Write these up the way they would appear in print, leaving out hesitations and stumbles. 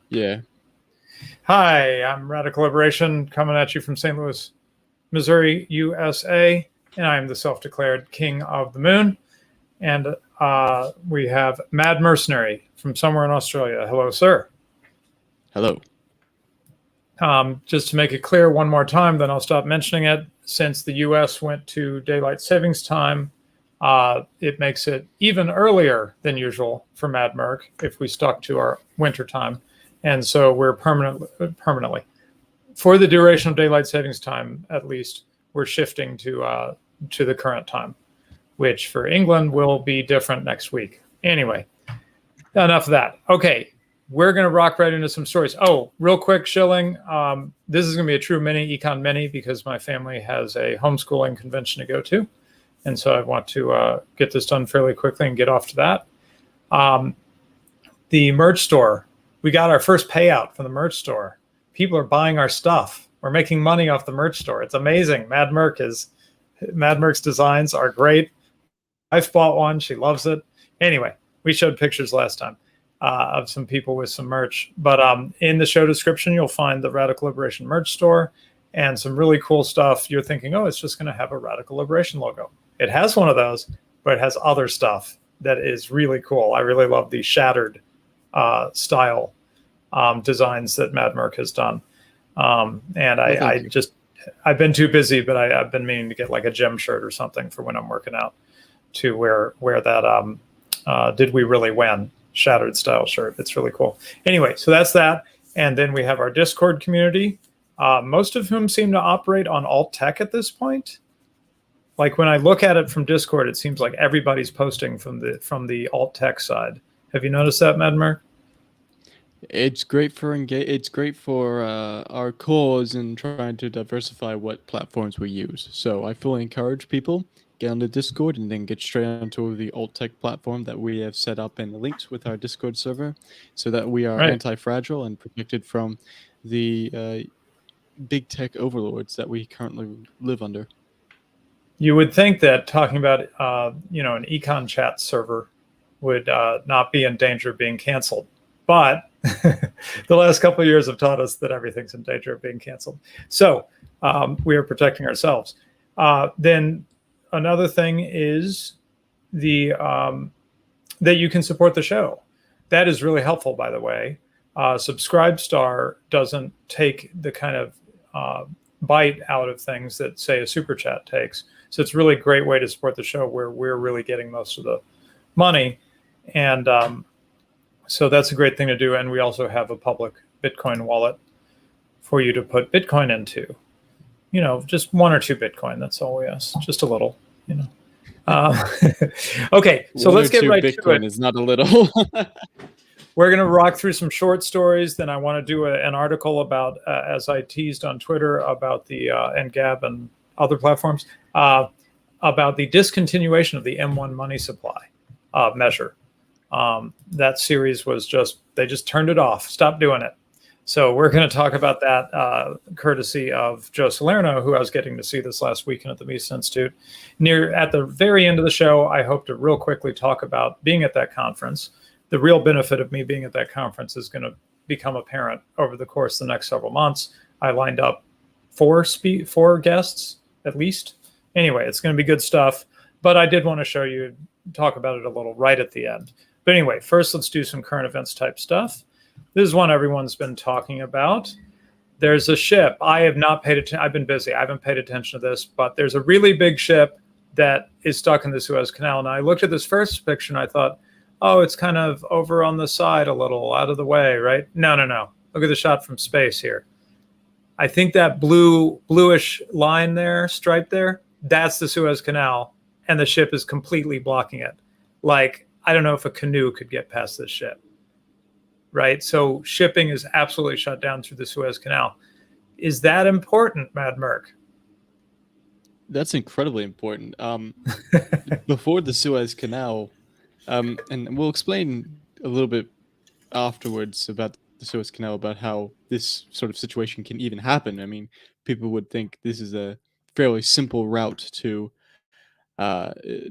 Yeah. Hi, I'm Radical Liberation coming at you from St. Louis, Missouri, USA, and I am the self-declared King of the Moon. And we have Mad Mercenary from somewhere in Australia. Hello, sir. Hello. Just to make it clear one more time, then I'll stop mentioning it. Since the US went to daylight savings time, it makes it even earlier than usual for Mad Merc if we stuck to our winter time. And so we're permanently, for the duration of daylight savings time, at least, we're shifting to the current time, which for England will be different next week. Anyway, enough of that. Okay, we're going to rock right into some stories. Oh, real quick, Schilling. This is going to be a true mini Econ mini because my family has a homeschooling convention to go to. And so I want to get this done fairly quickly and get off to that. The merch store. We got our first payout from the merch store. People are buying our stuff. We're making money off the merch store. It's amazing. Mad Merc's designs are great. I've bought one. She loves it. Anyway, we showed pictures last time of some people with some merch. But in the show description, you'll find the Radical Liberation merch store and some really cool stuff. You're thinking, oh, it's just going to have a Radical Liberation logo. It has one of those, but it has other stuff that is really cool. I really love the shattered style designs that Mad Merc has done. And I've been too busy, but I've been meaning to get like a gem shirt or something for when I'm working out to wear that Did We Really Win shattered style shirt. It's really cool. Anyway, so that's that. And then we have our Discord community, most of whom seem to operate on alt tech at this point. Like when I look at it from Discord, it seems like everybody's posting from the alt tech side. Have you noticed that, Mad Merc? It's great for our cause and trying to diversify what platforms we use. So I fully encourage people get on the Discord and then get straight onto the alt tech platform that we have set up and linked with our Discord server, so that we are anti-fragile and protected from the big tech overlords that we currently live under. You would think that talking about an Econ chat server would not be in danger of being canceled. But the last couple of years have taught us that everything's in danger of being canceled. So we are protecting ourselves. Then another thing is that you can support the show. That is really helpful, by the way. Subscribestar doesn't take the kind of bite out of things that, say, a super chat takes. So it's really a great way to support the show where we're really getting most of the money. And so that's a great thing to do. And we also have a public Bitcoin wallet for you to put Bitcoin into. Just 1 or 2 Bitcoin. That's all we ask. Just a little, Okay, so let's get right Bitcoin to it. Is not a little. We're going to rock through some short stories. Then I want to do an article about, as I teased on Twitter, about the and Gab and other platforms, about the discontinuation of the M1 money supply measure. That series was they just turned it off, stopped doing it. So we're going to talk about that courtesy of Joe Salerno, who I was getting to see this last weekend at the Mises Institute. At the very end of the show, I hope to real quickly talk about being at that conference. The real benefit of me being at that conference is going to become apparent over the course of the next several months. I lined up 4 guests at least. Anyway, it's going to be good stuff. But I did want to talk about it a little right at the end. But anyway, first let's do some current events type stuff. This is one everyone's been talking about. There's a ship. I have not paid attention. I've been busy. I haven't paid attention to this, but there's a really big ship that is stuck in the Suez Canal. And I looked at this first picture and I thought, oh, it's kind of over on the side a little, out of the way, right? No. Look at the shot from space here. I think that bluish line there, stripe there, that's the Suez Canal. And the ship is completely blocking it. Like, I don't know if a canoe could get past this ship, right? So shipping is absolutely shut down through the Suez Canal. Is that important, Mad Merc? That's incredibly important. Before the Suez Canal, and we'll explain a little bit afterwards about the Suez Canal, about how this sort of situation can even happen. I mean, people would think this is a fairly simple route to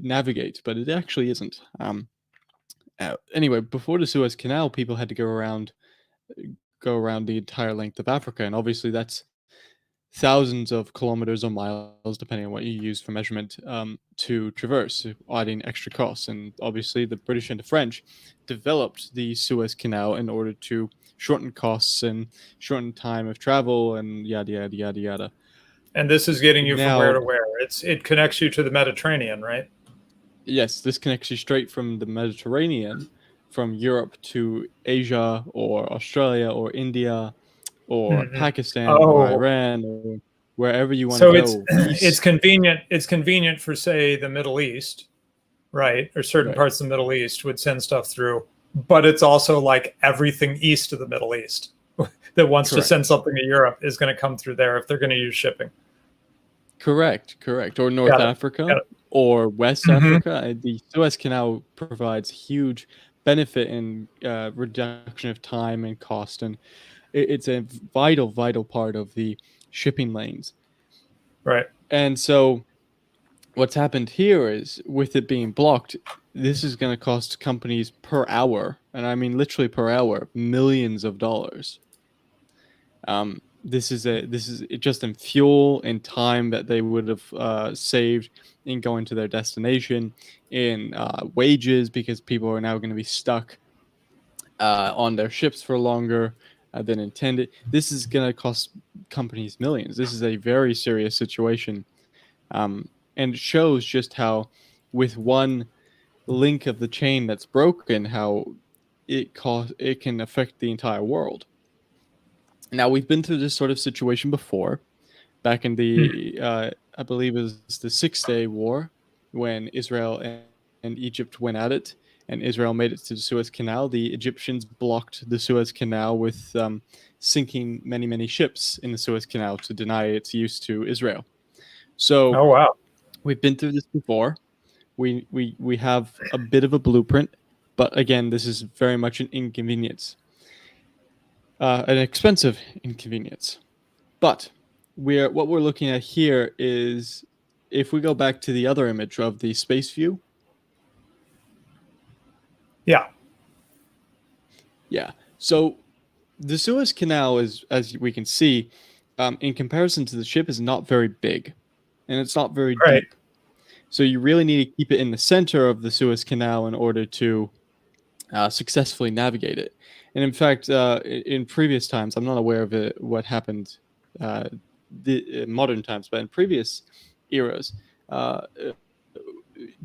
navigate, but it actually isn't. Anyway, before the Suez Canal, people had to go around go around the entire length of Africa, and obviously that's thousands of kilometers or miles, depending on what you use for measurement, to traverse, adding extra costs. And obviously, the British and the French developed the Suez Canal in order to shorten costs and shorten time of travel, and yada yada yada yada. And this is getting you from where Now, to where? It connects you to the Mediterranean, right? yes, this connects you straight from the Mediterranean, from Europe to Asia or Australia or India or Hmm. Pakistan or Oh, Iran or wherever you want to so it's go it's east. convenient. It's convenient for, say, the Middle East, right? Or certain Right. parts of the Middle East would send stuff through, but it's also like everything east of the Middle East that wants to send Correct. something to Europe is going to come through there if they're going to use shipping. Correct. Correct. Or North Got it. Africa Got it. or West Hmm. Africa. The Suez Canal provides huge benefit in reduction of time and cost, and it's a vital, vital part of the shipping lanes. Right. And so what's happened here is with it being blocked, this is going to cost companies per hour, and I mean literally per hour, millions of dollars. This is just in fuel and time that they would have saved in going to their destination, in wages because people are now going to be stuck on their ships for longer than intended. This is going to cost companies millions. This is a very serious situation, and it shows just how, with one link of the chain that's broken, how it can affect the entire world. Now we've been through this sort of situation before, back in the I believe it was the 6 Day War, when Israel and Egypt went at it, and Israel made it to the Suez Canal. The Egyptians blocked the Suez Canal with sinking many many ships in the Suez Canal to deny its use to Israel. So Oh wow. we've been through this before. We have a bit of a blueprint, but again, this is very much an inconvenience, an expensive inconvenience. But what we're looking at here is, if we go back to the other image of the space view, Yeah. yeah. So the Suez Canal is, as we can see, in comparison to the ship, is not very big, and it's not very Right. deep. So you really need to keep it in the center of the Suez Canal in order to successfully navigate it. And in fact, in previous times, I'm not aware of it, what happened uh, modern times, but in previous eras, uh,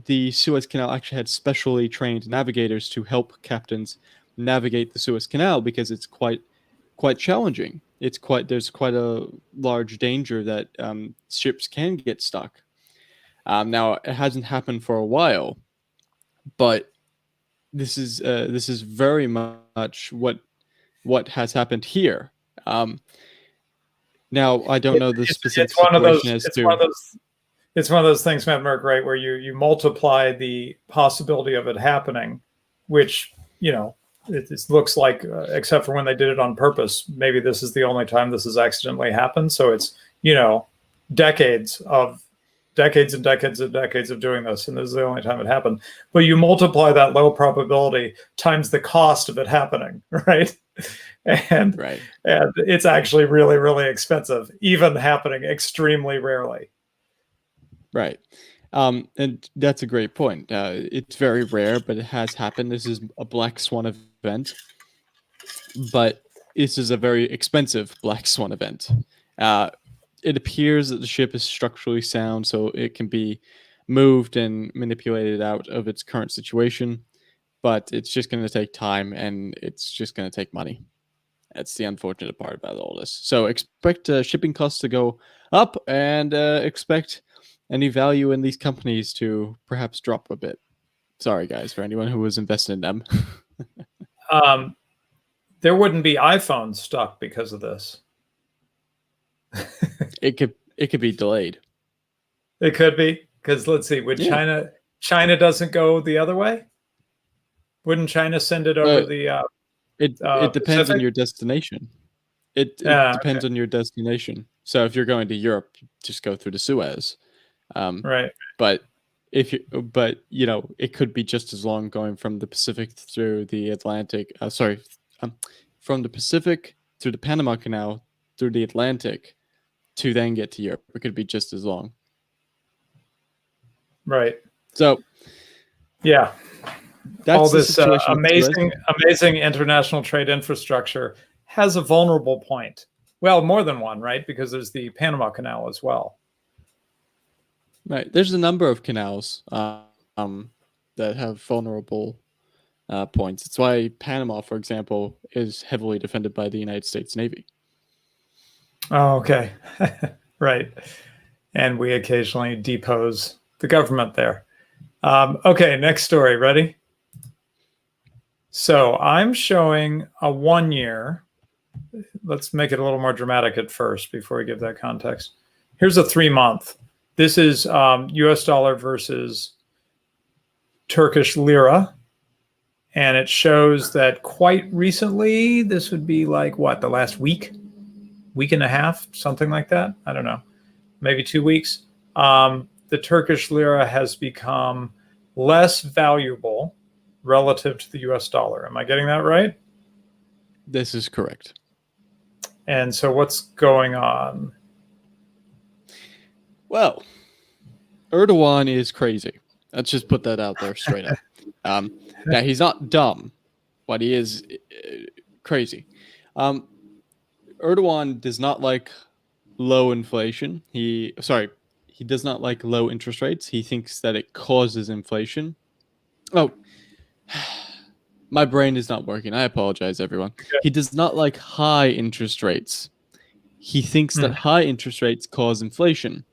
the Suez Canal actually had specially trained navigators to help captains navigate the Suez Canal, because it's quite challenging. There's quite a large danger that ships can get stuck. Now it hasn't happened for a while, but this is very much what has happened here. Um, Now I don't It, know the it's specific one of situation those. as It's one to. of those. It's one of those things, Matt Merck, right, where you multiply the possibility of it happening, which it looks like, except for when they did it on purpose, maybe this is the only time this has accidentally happened. So it's decades of decades and decades and decades of doing this, and this is the only time it happened. But you multiply that low probability times the cost of it happening, right? and Right. and it's actually really really expensive, even happening extremely rarely. Right. And that's a great point. It's very rare, but it has happened. This is a black swan event, but this is a very expensive black swan event. Uh, it appears that the ship is structurally sound, so it can be moved and manipulated out of its current situation, but it's just going to take time, and it's just going to take money. That's the unfortunate part about all this. So expect shipping costs to go up, and expect any value in these companies to perhaps drop a bit. Sorry, guys, for anyone who was invested in them. Um, there wouldn't be iPhones stuck because of this. It could be delayed. It could be, because let's see, would Yeah, China doesn't go the other way? Wouldn't China send it over uh, the it depends on Pacific? your destination. It Yeah, depends okay, on your destination. So if you're going to Europe, just go through the Suez. Um, right. but it could be just as long going from the Pacific through the Atlantic. Sorry, um, from the Pacific through the Panama Canal through the Atlantic to then get to Europe. It could be just as long. Right. So yeah, that's all the this situation with Suez. amazing international trade infrastructure has a vulnerable point. Well, more than one, right? Because there's the Panama Canal as well. Right. There's a number of canals that have vulnerable points. It's why Panama, for example, is heavily defended by the United States Navy. Oh, okay. Right. And we occasionally depose the government there. Okay, next story. Ready? So I'm showing a 1 year. Let's make it a little more dramatic at first before we give that context. Here's a 3-month. This is US dollar versus Turkish lira. And it shows that quite recently, this would be like what, the last week and a half, something like that. I don't know, maybe 2 weeks. The Turkish lira has become less valuable relative to the US dollar. Am I getting that right? This is correct. And so what's going on? Well, Erdogan is crazy. Let's just put that out there straight up. Yeah, he's not dumb, but he is crazy. Erdogan does not like low inflation. He does not like low interest rates. He thinks that it causes inflation. Oh, my brain is not working. I apologize, everyone. Okay. He does not like high interest rates. He thinks that high interest rates cause inflation.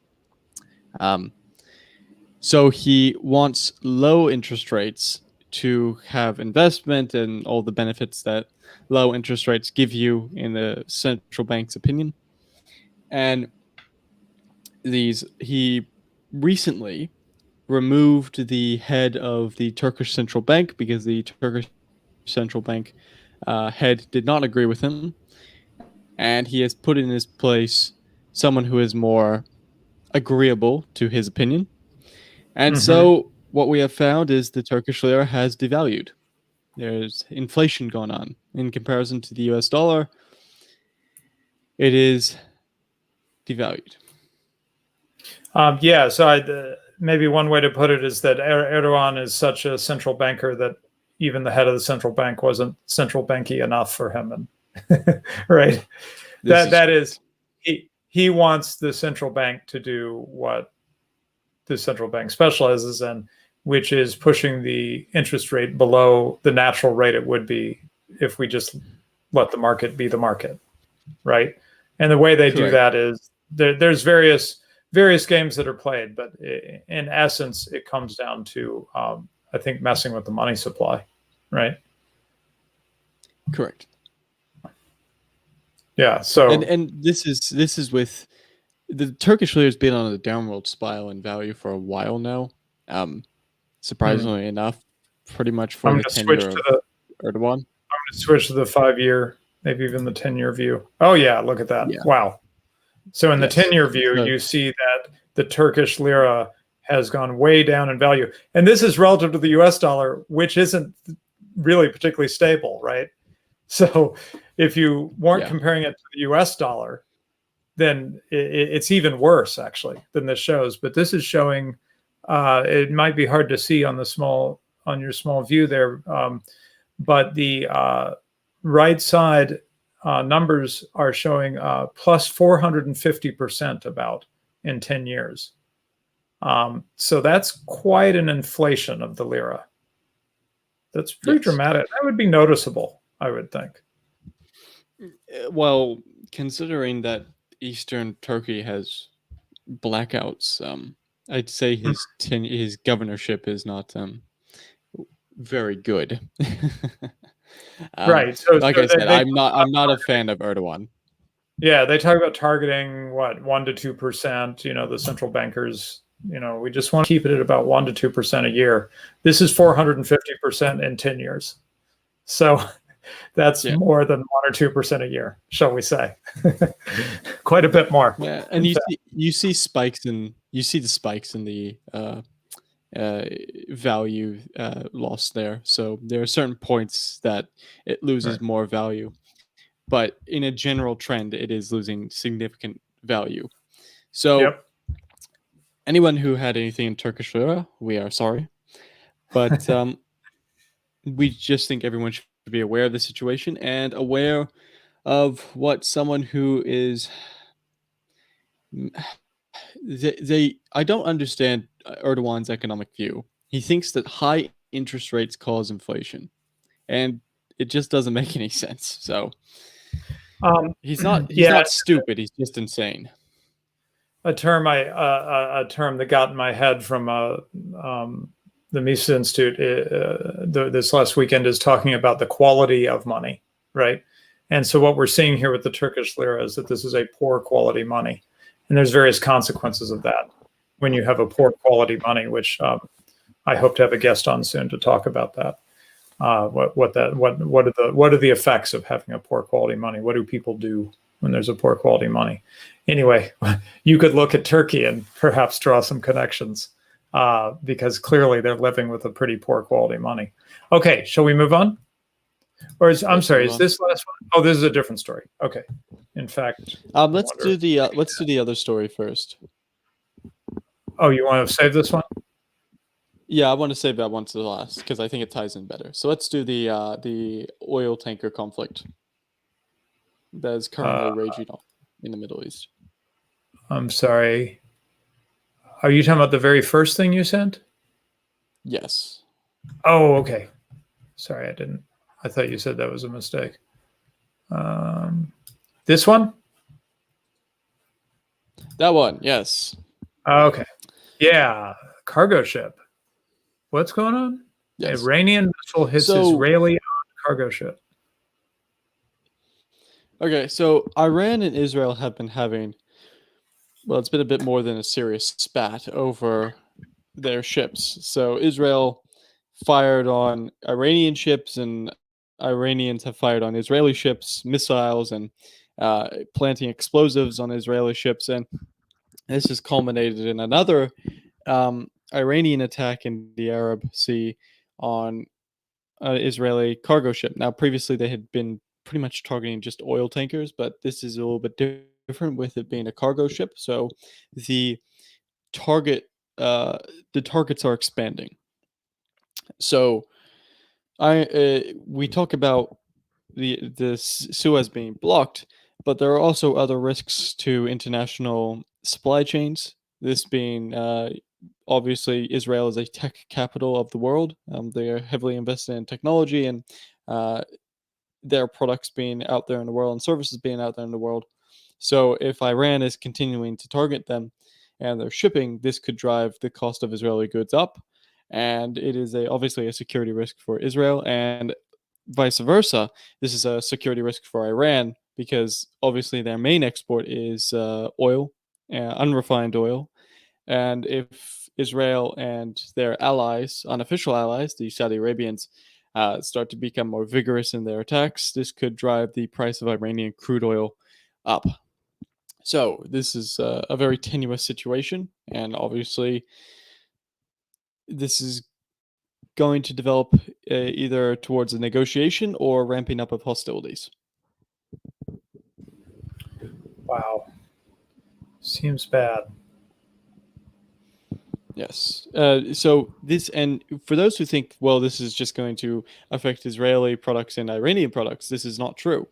So he wants low interest rates to have investment and all the benefits that low interest rates give you in the central bank's opinion. And he recently removed the head of the Turkish central bank because the Turkish central bank head did not agree with him. And he has put in his place someone who is more agreeable to his opinion. And so what we have found is the Turkish lira has devalued. There's inflation going on in comparison to the US dollar. It is devalued. Yeah, so maybe one way to put it is that Erdogan is such a central banker that even the head of the central bank wasn't central banky enough for him. And right, that is he wants the central bank to do what the central bank specializes in, which is pushing the interest rate below the natural rate it would be if we just let the market be the market, right? And the way they do that is there's various games that are played, but in essence, it comes down to I think messing with the money supply, right? Correct. Yeah. So and this is with the Turkish lira has been on a downward spiral in value for a while now. Surprisingly enough, pretty much for the tenure of Erdogan. I'm going to switch to the 5-year, maybe even the 10-year view. Oh yeah, look at that! Yeah. Wow. So in the 10-year view, you see that the Turkish lira has gone way down in value, and this is relative to the U.S. dollar, which isn't really particularly stable, right? So if you weren't comparing it to the U.S. dollar, then it's even worse actually than this shows. But this is showing. It might be hard to see on your small view there, but the right side numbers are showing plus 450% about in 10 years. So that's quite an inflation of the lira. That's pretty dramatic. That would be noticeable, I would think. Well, considering that Eastern Turkey has blackouts, I'd say his governorship is not very good. Right. So, like I said, I'm not a fan of Erdogan. Yeah, they talk about targeting what 1 to 2%. You know, the central bankers. You know, we just want to keep it at about 1 to 2% a year. This is 450% in 10 years. So that's more than 1 or 2% a year, shall we say? Quite a bit more. Yeah, and you see spikes in the spikes in the value loss there. So there are certain points that it loses more value. but in a general trend, it is losing significant value. So Yep. anyone who had anything in Turkish lira, we are sorry, but we just think everyone should be aware of the situation and aware of what someone who is they I don't understand Erdogan's economic view. He thinks that high interest rates cause inflation, and it just doesn't make any sense. So he's not he's Yeah, not stupid. He's just insane. a term a term that got in my head from the Mises Institute this last weekend is talking about the quality of money, right? And so what we're seeing here with the Turkish lira is that this is a poor quality money, and there's various consequences of that when you have a poor quality money, which I hope to have a guest on soon to talk about that. What are the effects of having a poor quality money? What do people do when there's a poor quality money? Anyway, you could look at Turkey and perhaps draw some connections because clearly they're living with a pretty poor quality money. Okay, shall we move on? Or I'm sorry, is this last one? Oh, this is a different story. Okay, in fact, let's do the other story first. Oh, you want to save this one? Yeah, I want to save that one to the last because I think it ties in better. So let's do the oil tanker conflict that is currently raging on in the Middle East. I'm sorry. Are you talking about the very first thing you sent? Yes. Oh, okay. Sorry, I thought you said that was a mistake. This one? That one, yes. Okay. Yeah, cargo ship. What's going on? Yes. Iranian missile hits Israeli cargo ship. Okay, so Iran and Israel have been having, well, it's been a bit more than a serious spat over their ships. So Israel fired on Iranian ships, and Iranians have fired on Israeli ships, missiles, and planting explosives on Israeli ships. And this has culminated in another Iranian attack in the Arab Sea on an Israeli cargo ship. Now, previously they had been pretty much targeting just oil tankers, but this is a little bit different with it being a cargo ship. So the target, the targets are expanding. So we talk about the Suez being blocked, but there are also other risks to international supply chains. This being obviously Israel is a tech capital of the world. They are heavily invested in technology and their products being out there in the world and services being out there in the world. So if Iran is continuing to target them and their shipping, this could drive the cost of Israeli goods up. And it is obviously a security risk for Israel, and vice versa. This is a security risk for Iran because obviously their main export is oil, unrefined oil. And if Israel and their allies, unofficial allies, the Saudi Arabians, start to become more vigorous in their attacks, this could drive the price of Iranian crude oil up. So this is a very tenuous situation, and obviously this is going to develop either towards a negotiation or ramping up of hostilities. Wow. Seems bad. Yes. So this, and for those who think, well, this is just going to affect Israeli products and Iranian products, this is not true.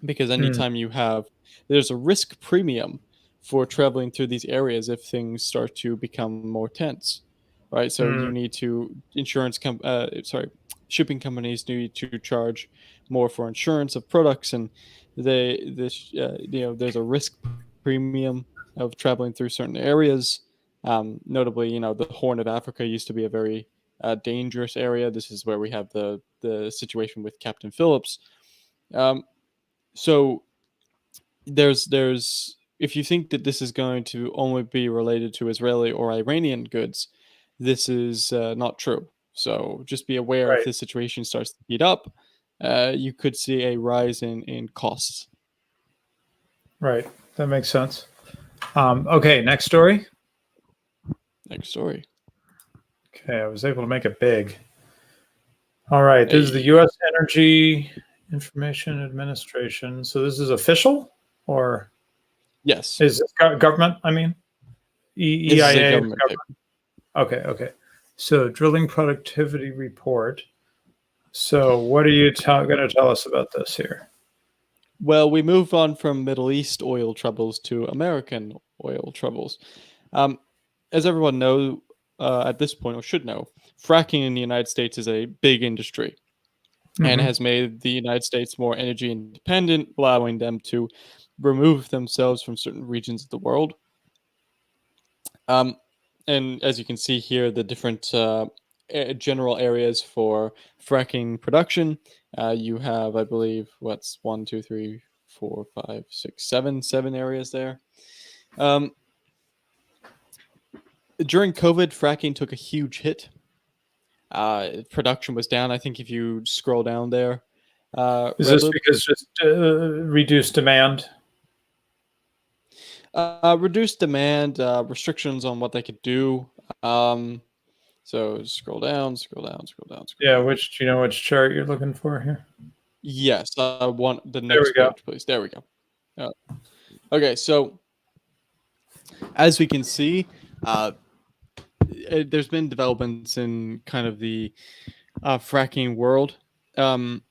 Because anytime there's a risk premium for traveling through these areas if things start to become more tense, right? So you need to shipping companies need to charge more for insurance of products, and there's a risk premium of traveling through certain areas. Notably, the Horn of Africa used to be a very dangerous area. This is where we have the situation with Captain Phillips. So there's if you think that this is going to only be related to Israeli or Iranian goods, this is not true. So just be aware if this situation starts to heat up, you could see a rise in costs. Right. That makes sense. Okay, next story. Next story. Okay, I was able to make it big. All right, this is the U.S. energy Information Administration. So this is official, or Yes, is it government? I mean, this is a EIA. government paper. Okay, okay. So drilling productivity report. So what are you going to tell us about this here? Well, we move on from Middle East oil troubles to American oil troubles. Um, as everyone knows at this point, or should know, fracking in the United States is a big industry and Mm-hmm. has made the United States more energy independent, allowing them to remove themselves from certain regions of the world. Um, and as you can see here, the different general areas for fracking production. You have, I believe, what's 7 areas there. Um, during COVID, fracking took a huge hit. Production was down. I think if you scroll down there, Is this Redloop, because just reduced demand? reduced demand, restrictions on what they could do. So scroll down, scroll down, scroll down, scroll Yeah, down. which do you know which chart you're looking for here? Yes, I want the There we next go. page, please. There we go. Okay, so as we can see, uh, there's been developments in kind of the fracking world. Um,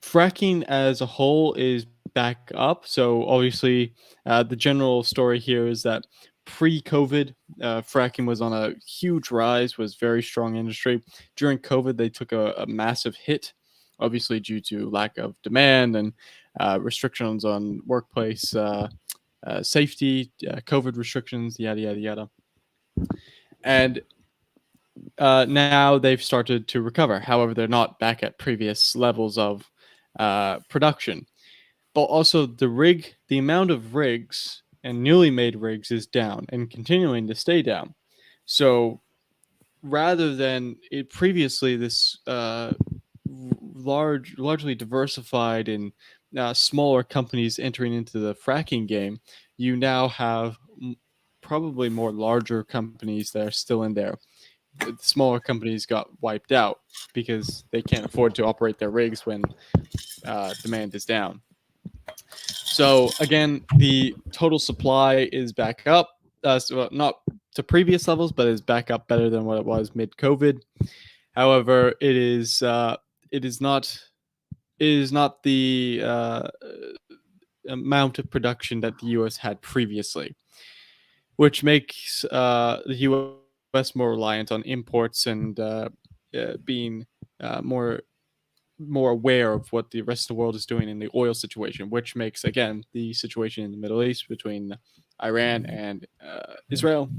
Fracking as a whole is back up. So obviously, the general story here is that pre-COVID, fracking was on a huge rise, was very strong industry. During COVID, they took a massive hit, obviously due to lack of demand and restrictions on workplace safety, COVID restrictions, yada yada yada. And now they've started to recover. However, they're not back at previous levels of production. But also the amount of rigs and newly made rigs is down and continuing to stay down. So rather than it previously, this largely diversified and smaller companies entering into the fracking game, you now have probably more larger companies that are still in there. The smaller companies got wiped out because they can't afford to operate their rigs when demand is down. So again, the total supply is back up. So not to previous levels, but is back up better than what it was mid-COVID. However, it is not the amount of production that the U.S. had previously, which makes the U.S. more reliant on imports and being more aware of what the rest of the world is doing in the oil situation, which makes again the situation in the Middle East between Iran and Israel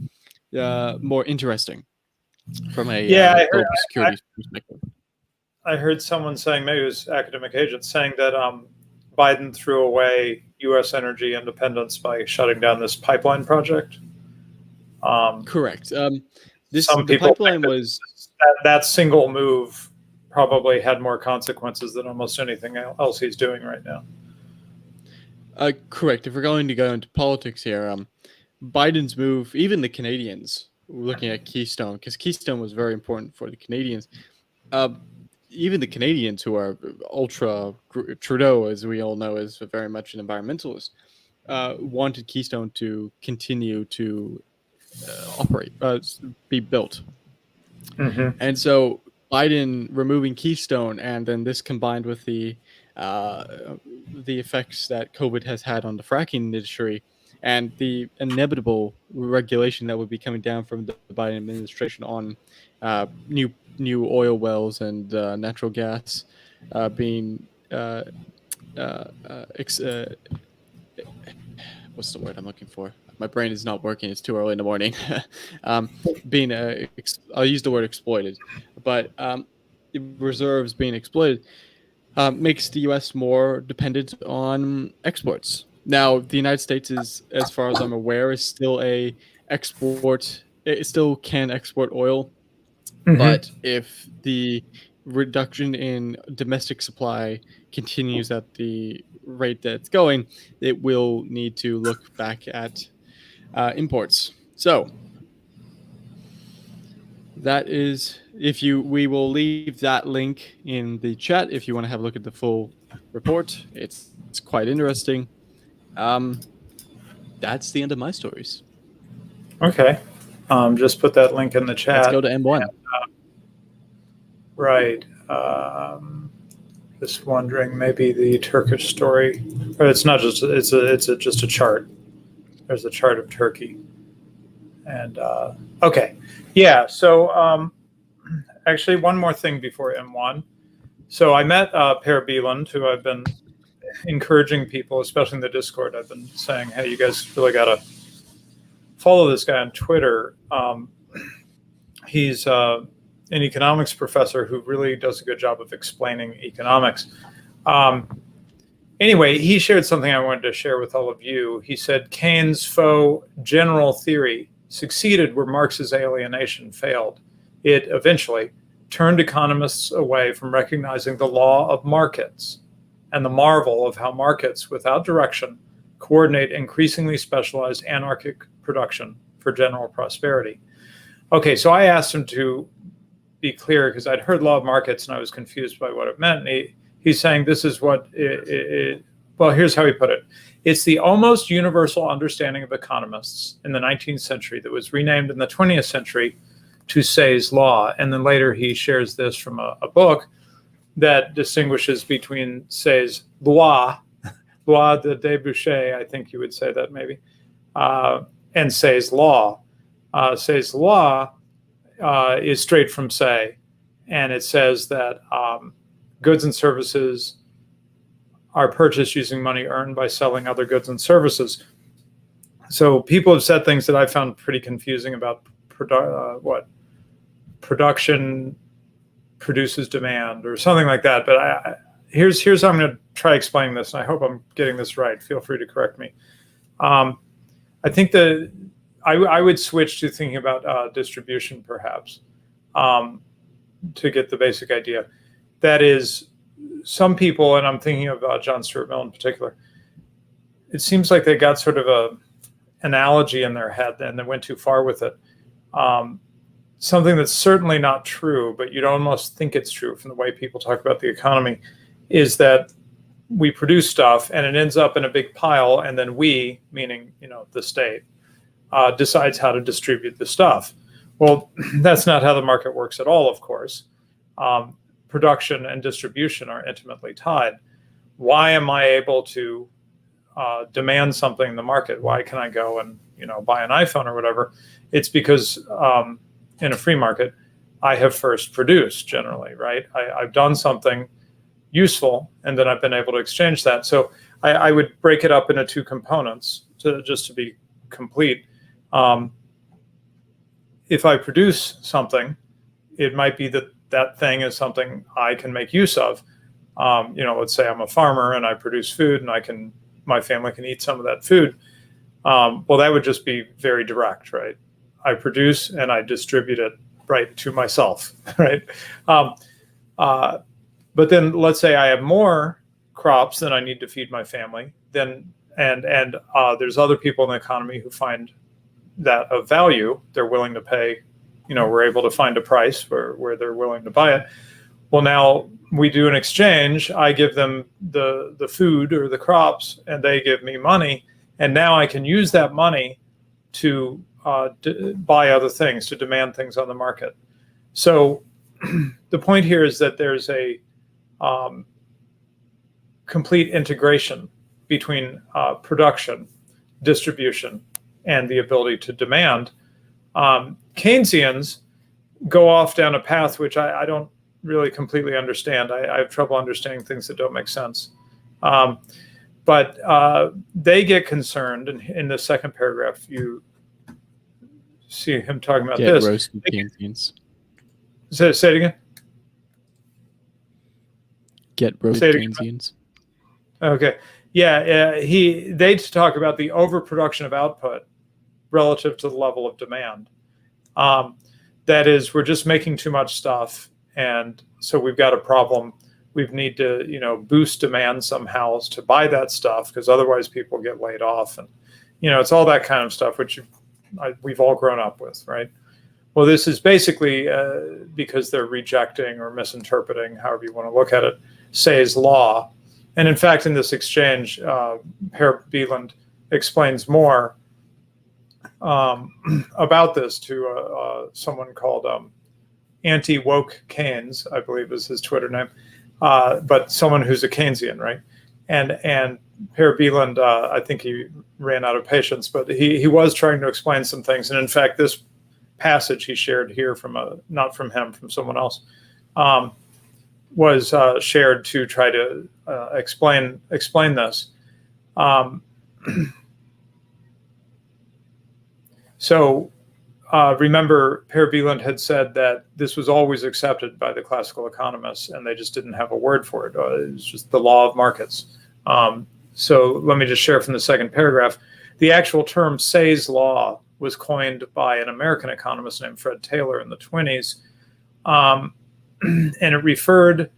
more interesting from a Yeah, global security perspective. I heard someone saying, maybe it was academic agents, saying that Biden threw away U.S. energy independence by shutting down this pipeline project. Correct. Some The people pipeline think was that single move probably had more consequences than almost anything else he's doing right now. correct. If we're going to go into politics here, Biden's move, even the Canadians looking at Keystone, because Keystone was very important for the Canadians. Uh, Even the Canadians, who are ultra Trudeau, as we all know, is very much an environmentalist, wanted Keystone to continue to operate, be built. Mm-hmm. And so Biden removing Keystone, and then this combined with uh, the effects that COVID has had on the fracking industry, and the inevitable regulation that would be coming down from the Biden administration on new oil wells and natural gas being what's the word I'm looking for? My brain is not working. It's too early in the morning. Being I'll use the word exploited, but reserves being exploited makes the U.S. more dependent on exports. Now, the United States is, as far as I'm aware, is still a export. It still can export oil, Mm-hmm. but if the reduction in domestic supply continues at the rate that it's going, it will need to look back at imports. So that is we will leave that link in the chat if you want to have a look at the full report. It's quite interesting. That's the end of my stories. Okay. Just put that link in the chat. Let's go to M1. Right. Just wondering, maybe the Turkish story, or it's not just, it's just a chart. There's a chart of Turkey. And okay. Yeah. So actually, one more thing before M1. So I met Per Bieland, who I've been encouraging people, especially in the Discord. I've been saying, hey, you guys really got to follow this guy on Twitter. He's an economics professor who really does a good job of explaining economics. Anyway, he shared something I wanted to share with all of you. He said Keynes' faux general theory succeeded where Marx's alienation failed. It eventually turned economists away from recognizing the law of markets and the marvel of how markets without direction coordinate increasingly specialized anarchic production for general prosperity. Okay, so I asked him to be clear because I'd heard law of markets and I was confused by what it meant. And he's saying this is what well, here's how he put it. It's the almost universal understanding of economists in the 19th century that was renamed in the 20th century to Say's law. And then later he shares this from a book that distinguishes between Say's loi, loi de débouché, I think you would say that maybe, and Say's law. Say's law is straight from Say, and it says that goods and services are purchased using money earned by selling other goods and services. So people have said things that I found pretty confusing about what production produces demand or something like that. But here's how I'm going to try explaining this, and I hope I'm getting this right. Feel free to correct me. I think that I would switch to thinking about distribution, perhaps, to get the basic idea. That is, some people, and I'm thinking of John Stuart Mill in particular, it seems like they got sort of a analogy in their head and they went too far with it. Something that's certainly not true, but you'd almost think it's true from the way people talk about the economy, is that we produce stuff and it ends up in a big pile, and then we, meaning the state, decides how to distribute the stuff. Well, that's not how the market works at all, of course. Production and distribution are intimately tied. Why am I able to demand something in the market? Why can I go and buy an iPhone or whatever? It's because in a free market, I have first produced generally, right? I've done something useful, and then I've been able to exchange that. So I would break it up into two components just to be complete. If I produce something, it might be that thing is something I can make use of. Let's say I'm a farmer and I produce food, and my family can eat some of that food. Well, that would just be very direct, right? I produce and I distribute it right to myself, right? But then let's say I have more crops than I need to feed my family. Then and there's other people in the economy who find that of value. They're willing to pay. We're able to find a price where they're willing to buy it. Well, now we do an exchange. I give them the food or the crops, and they give me money. And now I can use that money to buy other things, to demand things on the market. So the point here is that there's a complete integration between production, distribution, and the ability to demand. Keynesians go off down a path which I don't really completely understand. I have trouble understanding things that don't make sense. But they get concerned, and in the second paragraph, you see him talking about this. Roasted Keynesians. Say it again. Get roasted Keynesians. Okay. Yeah, they talk about the overproduction of output relative to the level of demand. That is, we're just making too much stuff, and so we've got a problem. We need to, boost demand somehow to buy that stuff, because otherwise people get laid off, and it's all that kind of stuff which we've all grown up with, right? Well, this is basically because they're rejecting or misinterpreting, however you want to look at it, Say's law. And in fact, in this exchange, Per Bieland explains more about this to someone called Anti-Woke Keynes, I believe is his Twitter name, but someone who's a Keynesian, right? And Per Bieland, I think he ran out of patience, but he was trying to explain some things. And in fact, this passage he shared here from not from him, from someone else, was shared to try to explain this. So remember, Per Bieland had said that this was always accepted by the classical economists, and they just didn't have a word for it. It was just the law of markets. So let me just share from the second paragraph. The actual term Say's law was coined by an American economist named Fred Taylor in the 1920s, and it referred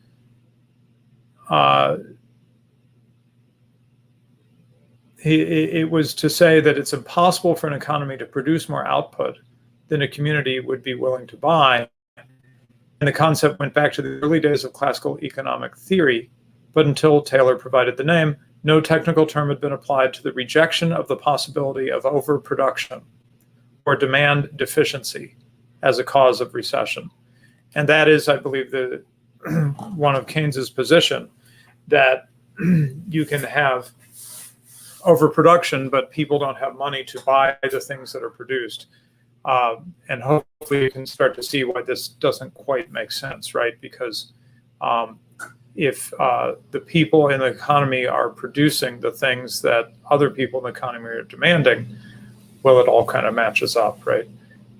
it was to say that it's impossible for an economy to produce more output than a community would be willing to buy. And the concept went back to the early days of classical economic theory, but until Taylor provided the name, no technical term had been applied to the rejection of the possibility of overproduction or demand deficiency as a cause of recession. And that is, I believe, the one of Keynes's position, that you can have overproduction, but people don't have money to buy the things that are produced. And hopefully you can start to see why this doesn't quite make sense, right? Because if the people in the economy are producing the things that other people in the economy are demanding, well, it all kind of matches up, right?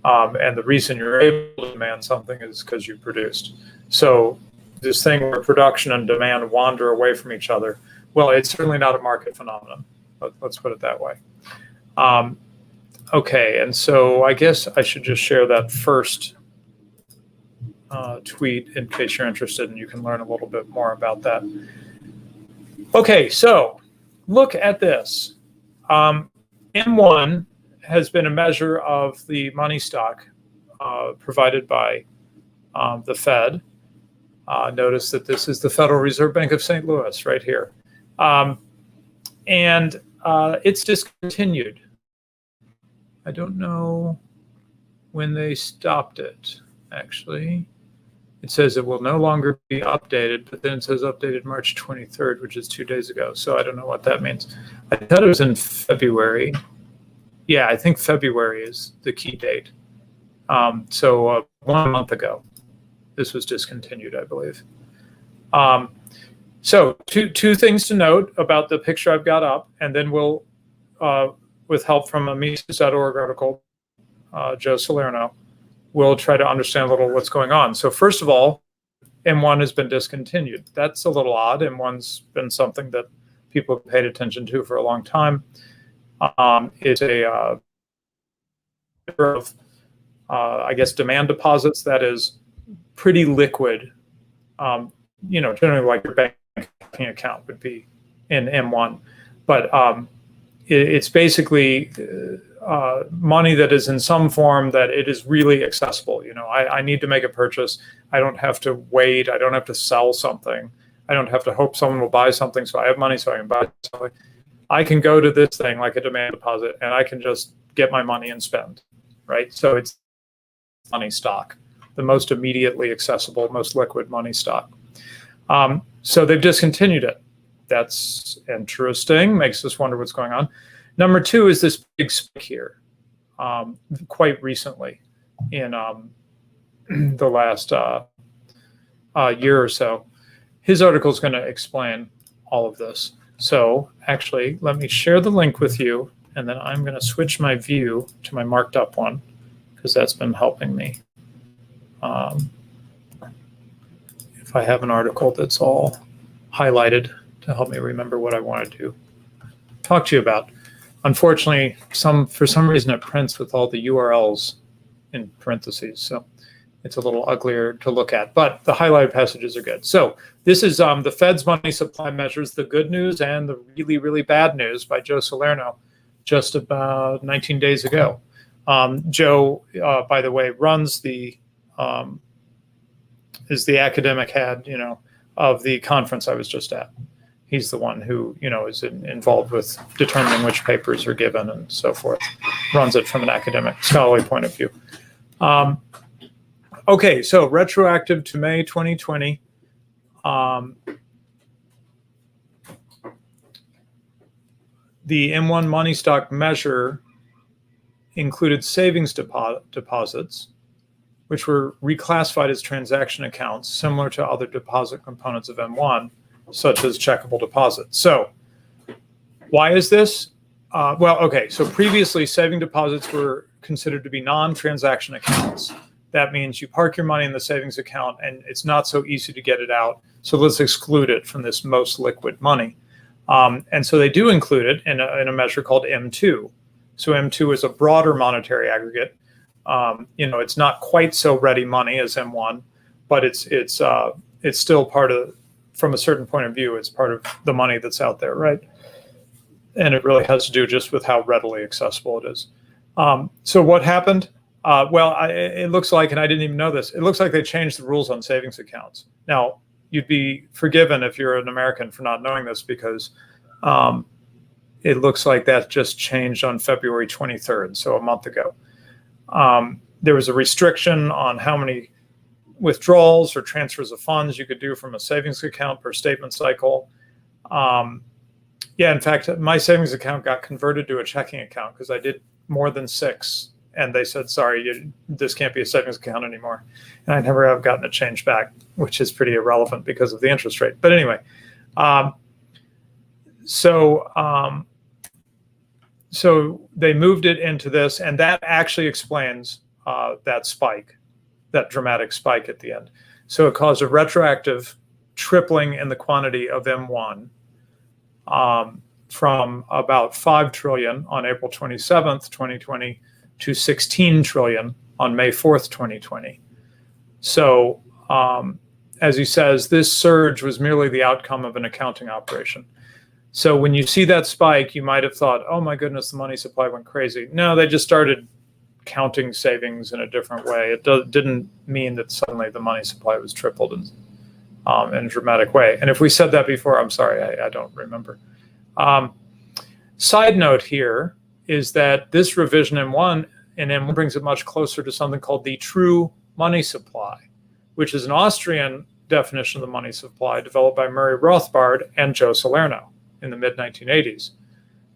And the reason you're able to demand something is because you produced. So this thing where production and demand wander away from each other, well, it's certainly not a market phenomenon. Let's put it that way. Okay, and so I guess I should just share that first tweet in case you're interested, and you can learn a little bit more about that. Okay, so look at this. M1 has been a measure of the money stock provided by the Fed. Notice that this is the Federal Reserve Bank of St. Louis right here. And it's discontinued. I don't know when they stopped it, actually. It says it will no longer be updated, but then it says updated March 23rd, which is 2 days ago. So I don't know what that means. I thought it was in February. Yeah, I think February is the key date. So 1 month ago, this was discontinued, I believe. So two things to note about the picture I've got up, and then we'll, with help from a Mises.org article, Joe Salerno, we'll try to understand a little what's going on. So first of all, M1 has been discontinued. That's a little odd. M1's been something that people have paid attention to for a long time. It's a of, I guess, demand deposits that is pretty liquid. You know, generally like your banking account would be in M1, but it's basically money that is in some form that it is really accessible. You know, I need to make a purchase. I don't have to wait. I don't have to sell something. I don't have to hope someone will buy something so I have money so I can buy something. I can go to this thing like a demand deposit and I can just get my money and spend, right? So it's money stock, the most immediately accessible, most liquid money stock. So they've discontinued it. That's interesting, makes us wonder what's going on. Number two is this big spike here, quite recently in the last year or so. His article is going to explain all of this. So actually, let me share the link with you, and then I'm going to switch my view to my marked up one, because that's been helping me. If I have an article that's all highlighted to help me remember what I wanted to talk to you about. Unfortunately, for some reason it prints with all the URLs in parentheses, so it's a little uglier to look at, but the highlighted passages are good. So this is the Fed's money supply measures, the good news and the really, really bad news by Joe Salerno just about 19 days ago. Joe, by the way, runs is the academic head, of the conference I was just at. He's the one who, is involved with determining which papers are given and so forth, runs it from an academic, scholarly point of view. Okay, so retroactive to May 2020. The M1 money stock measure included savings deposits, which were reclassified as transaction accounts, similar to other deposit components of M1, such as checkable deposits. So why is this? Well, okay, so previously saving deposits were considered to be non-transaction accounts. That means you park your money in the savings account and it's not so easy to get it out. So let's exclude it from this most liquid money. And so they do include it in a measure called M2. So M2 is a broader monetary aggregate. It's not quite so ready money as M1, but it's still part of, from a certain point of view, it's part of the money that's out there, right? And it really has to do just with how readily accessible it is. So what happened? It looks like, and I didn't even know this, it looks like they changed the rules on savings accounts. Now, you'd be forgiven if you're an American for not knowing this, because it looks like that just changed on February 23rd, so a month ago. There was a restriction on how many withdrawals or transfers of funds you could do from a savings account per statement cycle. In fact, my savings account got converted to a checking account because I did more than 6. And they said, sorry, this can't be a savings account anymore. And I never have gotten it changed back, which is pretty irrelevant because of the interest rate. But anyway, so they moved it into this, and that actually explains that spike, that dramatic spike at the end. So it caused a retroactive tripling in the quantity of M1 from about 5 trillion on April 27th, 2020, to 16 trillion on May 4th, 2020. So as he says, this surge was merely the outcome of an accounting operation. So when you see that spike, you might have thought, oh my goodness, the money supply went crazy. No, they just started counting savings in a different way. It didn't mean that suddenly the money supply was tripled in a dramatic way. And if we said that before, I'm sorry, I don't remember. Side note here is that this revision in M1 brings it much closer to something called the true money supply, which is an Austrian definition of the money supply developed by Murray Rothbard and Joe Salerno in the mid-1980s.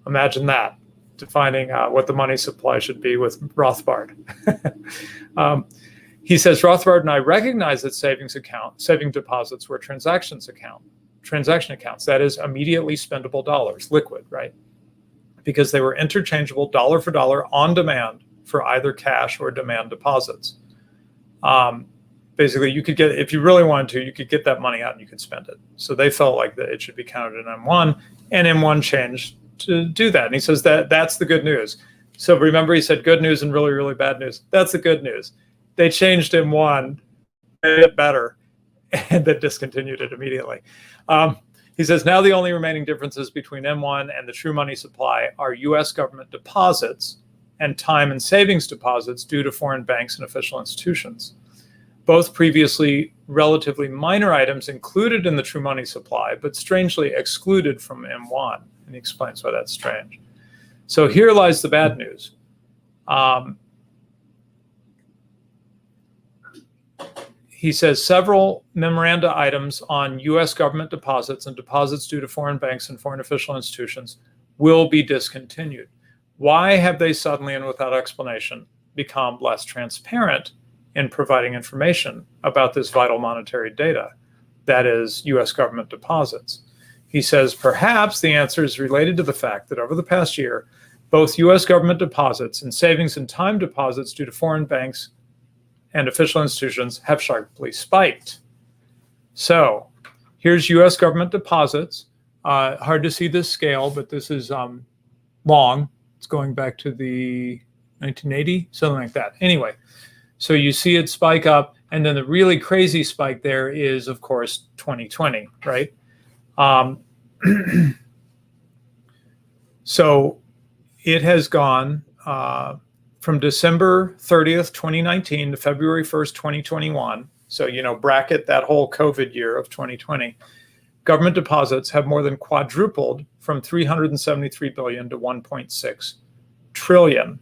Imagine that, defining what the money supply should be with Rothbard. He says, Rothbard and I recognize that saving deposits were transaction accounts, that is immediately spendable dollars, liquid, right? Because they were interchangeable dollar for dollar on demand for either cash or demand deposits. Basically, you could get, if you really wanted to, you could get that money out and you could spend it. So they felt like that it should be counted in M1, and M1 changed to do that. And he says that's the good news. So remember, he said good news and really, really bad news. That's the good news. They changed M1, made it better, and then discontinued it immediately. He says, now the only remaining differences between M1 and the true money supply are U.S. government deposits and time and savings deposits due to foreign banks and official institutions. Both previously relatively minor items included in the true money supply, but strangely excluded from M1. And he explains why that's strange. So here lies the bad news. He says several memoranda items on U.S. government deposits and deposits due to foreign banks and foreign official institutions will be discontinued. Why have they suddenly and without explanation become less transparent in providing information about this vital monetary data, that is U.S. government deposits? He says perhaps the answer is related to the fact that over the past year, both U.S. government deposits and savings and time deposits due to foreign banks and official institutions have sharply spiked. So here's U.S. government deposits. Hard to see this scale, but this is long. It's going back to the 1980, something like that. Anyway, so you see it spike up, and then the really crazy spike there is, of course, 2020, right? So it has gone from December 30th, 2019 to February 1st, 2021, so, bracket that whole COVID year of 2020, government deposits have more than quadrupled from 373 billion to 1.6 trillion.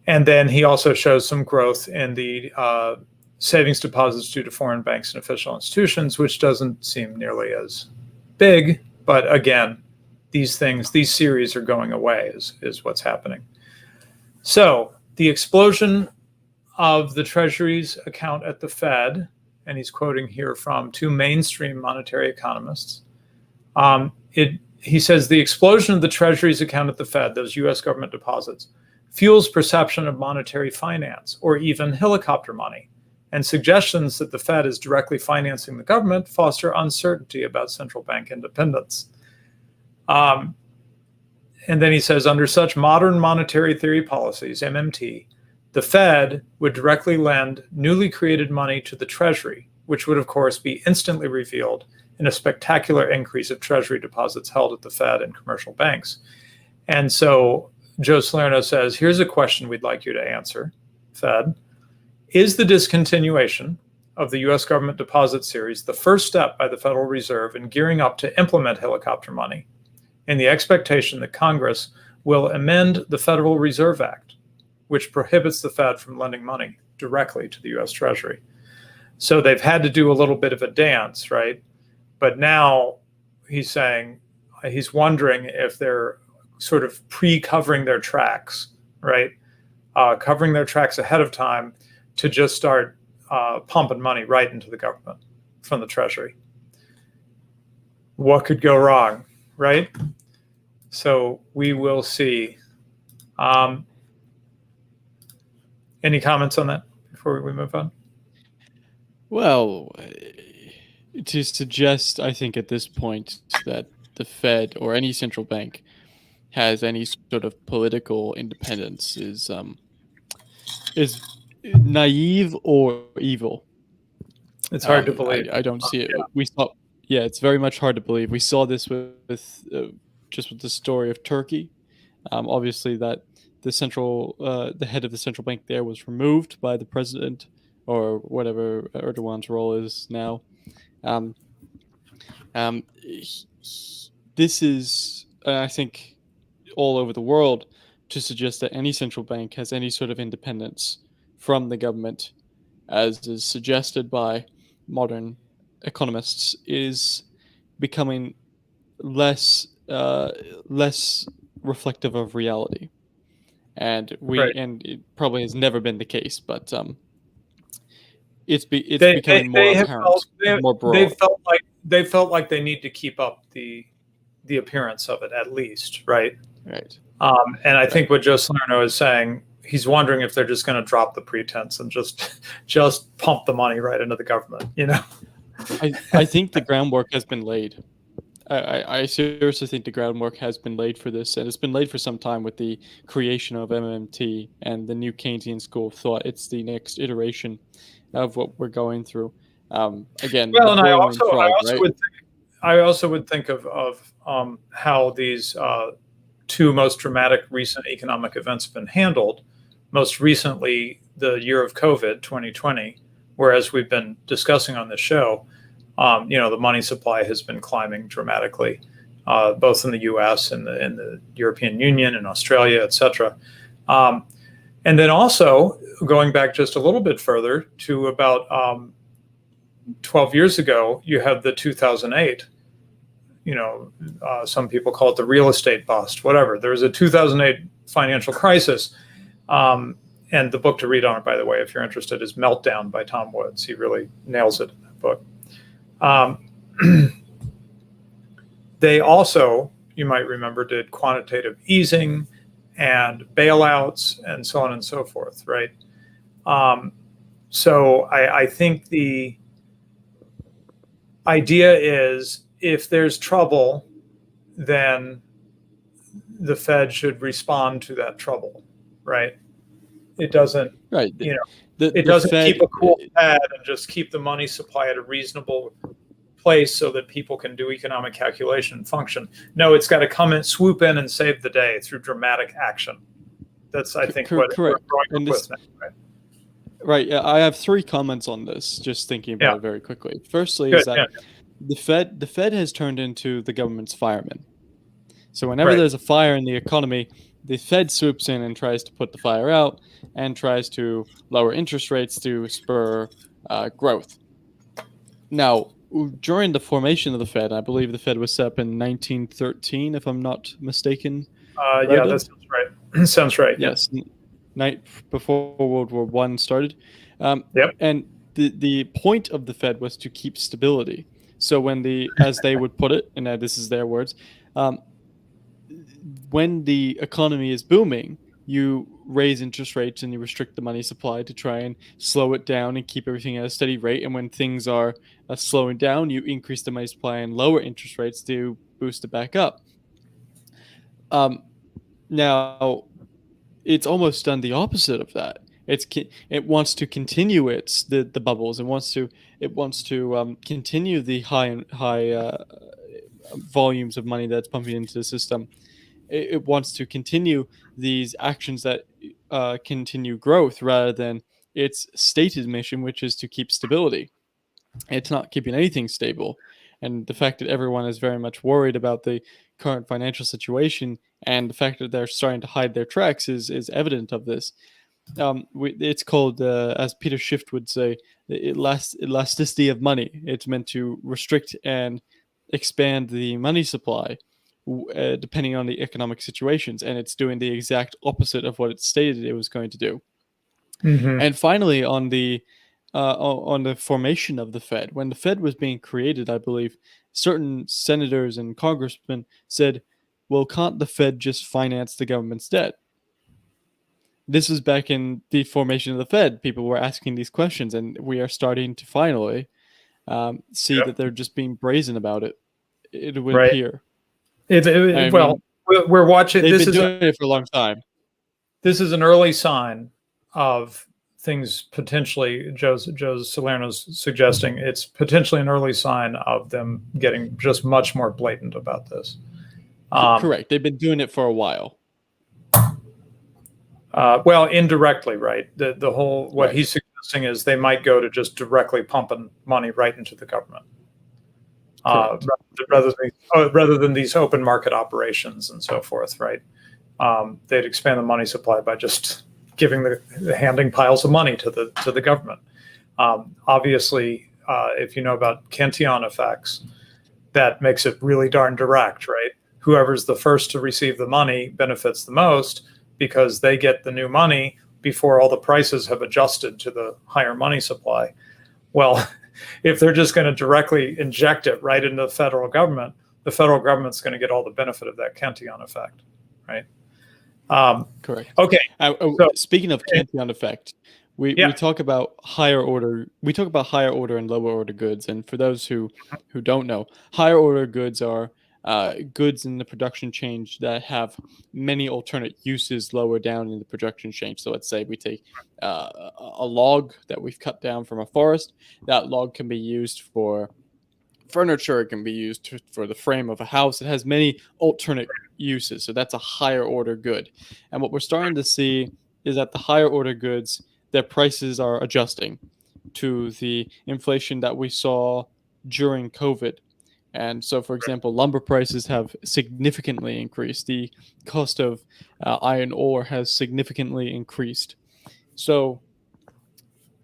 And then he also shows some growth in the savings deposits due to foreign banks and official institutions, which doesn't seem nearly as big. But again, these series are going away is what's happening. So the explosion of the Treasury's account at the Fed, and he's quoting here from two mainstream monetary economists. He says the explosion of the Treasury's account at the Fed, those US government deposits, fuels perception of monetary finance or even helicopter money, and suggestions that the Fed is directly financing the government foster uncertainty about central bank independence. And then he says, under such modern monetary theory policies, MMT, the Fed would directly lend newly created money to the Treasury, which would, of course, be instantly revealed in a spectacular increase of Treasury deposits held at the Fed and commercial banks. And so Joe Salerno says, here's a question we'd like you to answer, Fed. Is the discontinuation of the U.S. government deposit series the first step by the Federal Reserve in gearing up to implement helicopter money in the expectation that Congress will amend the Federal Reserve Act, which prohibits the Fed from lending money directly to the U.S. Treasury? So they've had to do a little bit of a dance, right? But now he's saying, he's wondering if they're sort of pre-covering their tracks, right? Covering their tracks ahead of time to just start pumping money right into the government from the Treasury. What could go wrong, right? So we will see. Any comments on that before we move on? Well, to suggest, I think at this point that the Fed or any central bank has any sort of political independence is naive or evil. It's hard to believe. I don't see it. Yeah. It's very much hard to believe. We saw this with the story of Turkey. Obviously, that the head of the central bank there was removed by the president, or whatever Erdogan's role is now. This is, I think, all over the world, to suggest that any central bank has any sort of independence from the government, as is suggested by modern economists, is becoming less reflective of reality, and it probably has never been the case, but it's becoming more apparent, more broad. They felt like they need to keep up the appearance of it, at least, right? Right. And I think what Joe Salerno is saying, he's wondering if they're just going to drop the pretense and just pump the money right into the government, I think the groundwork has been laid. I seriously think the groundwork has been laid for this, and it's been laid for some time with the creation of MMT and the new Keynesian school of thought. It's the next iteration of what we're going through. Again, well, and I also would think of how these two most dramatic recent economic events have been handled. Most recently, the year of COVID, 2020, whereas we've been discussing on this show, the money supply has been climbing dramatically, both in the U.S. and in the European Union and Australia, et cetera. And then also, going back just a little bit further to about 12 years ago, you have the 2008, some people call it the real estate bust, whatever. There was a 2008 financial crisis. And the book to read on it, by the way, if you're interested, is Meltdown by Tom Woods. He really nails it in that book. They also, you might remember, did quantitative easing and bailouts and so on and so forth, right? So I think the idea is, if there's trouble, then the Fed should respond to that trouble, right? It doesn't, right. It doesn't keep a cool head and just keep the money supply at a reasonable place so that people can do economic calculation and function. No, it's got to come in, swoop in, and save the day through dramatic action. That's I think what we're Correct. growing And up this, with now, right? right, yeah, I have three comments on this, just thinking about Yeah, it very quickly. Firstly, is good. that Yeah, the Fed has turned into the government's fireman. So whenever right. there's a fire in the economy, the Fed swoops in and tries to put the fire out and tries to lower interest rates to spur growth. Now, during the formation of the Fed, I believe the Fed was set up in 1913, if I'm not mistaken, Yeah, Rhoda? that sounds right. Sounds right. Yeah. Yes, night before World War One started, um, Yep. and the point of the Fed was to keep stability. So as they would put it, and this is their words, um, when the economy is booming, you raise interest rates and you restrict the money supply to try and slow it down and keep everything at a steady rate. And when things are slowing down, you increase the money supply and lower interest rates to boost it back up. Um, Now, it's almost done the opposite of that. It wants to continue the bubbles. It wants to continue the high volumes of money that's pumping into the system. It wants to continue these actions that continue growth rather than its stated mission, which is to keep stability. It's not keeping anything stable. And the fact that everyone is very much worried about the current financial situation and the fact that they're starting to hide their tracks is evident of this. It's called, as Peter Schiff would say, elasticity of money. It's meant to restrict and expand the money supply depending on the economic situations, and it's doing the exact opposite of what it stated it was going to do. Hmm. And finally, on the formation of the Fed, when the Fed was being created, I believe certain senators and congressmen said, "Well, can't the Fed just finance the government's debt?" This is back in the formation of the Fed. People were asking these questions, and we are starting to finally see Yep. that they're just being brazen about it. It would Right. appear. I Well, mean, we're watching. they've been doing it for a long time. This is an early sign of things potentially. Joe's Salerno's suggesting it's potentially an early sign of them getting just much more blatant about this. Um, Correct. They've been doing it for a while. well, indirectly, right? The whole what Right. he's suggesting is they might go to just directly pumping money right into the government, Correct. rather than these open market operations and so forth, right? They'd expand the money supply by just handing piles of money to the government. Obviously, if you know about cantillon effects, that makes it really darn direct, right? Whoever's the first to receive the money benefits the most because they get the new money before all the prices have adjusted to the higher money supply. Well, if they're just going to directly inject it right into the federal government's going to get all the benefit of that cantillon effect, right? Correct. Okay, so Speaking of cantillon effect, we yeah, talk about higher order. We talk about higher order and lower order goods. And for those who don't know, higher order goods are goods in the production chain that have many alternate uses lower down in the production chain. So let's say we take a log that we've cut down from a forest. That log can be used for furniture. It can be used for the frame of a house. It has many alternate uses. So that's a higher order good. And what we're starting to see is that the higher order goods, their prices are adjusting to the inflation that we saw during COVID. And so, for example, lumber prices have significantly increased. The cost of iron ore has significantly increased. So,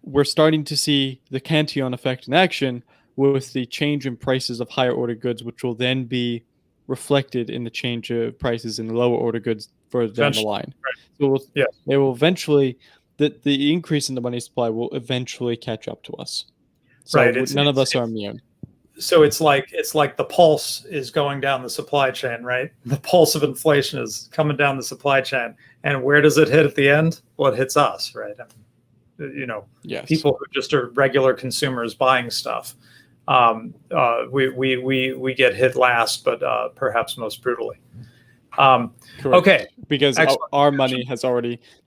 we're starting to see the cantillon effect in action with the change in prices of higher order goods, which will then be reflected in the change of prices in the lower order goods further down the eventually, line. So yeah, they will eventually, the increase in the money supply will eventually catch up to us. So right. none of us are immune. So it's like the pulse is going down the supply chain, right? The pulse of inflation is coming down the supply chain, and where does it hit at the end? Well, it hits us, right? Yes. People who just are regular consumers buying stuff. We get hit last, but perhaps most brutally. Correct. Okay, Because excellent. our money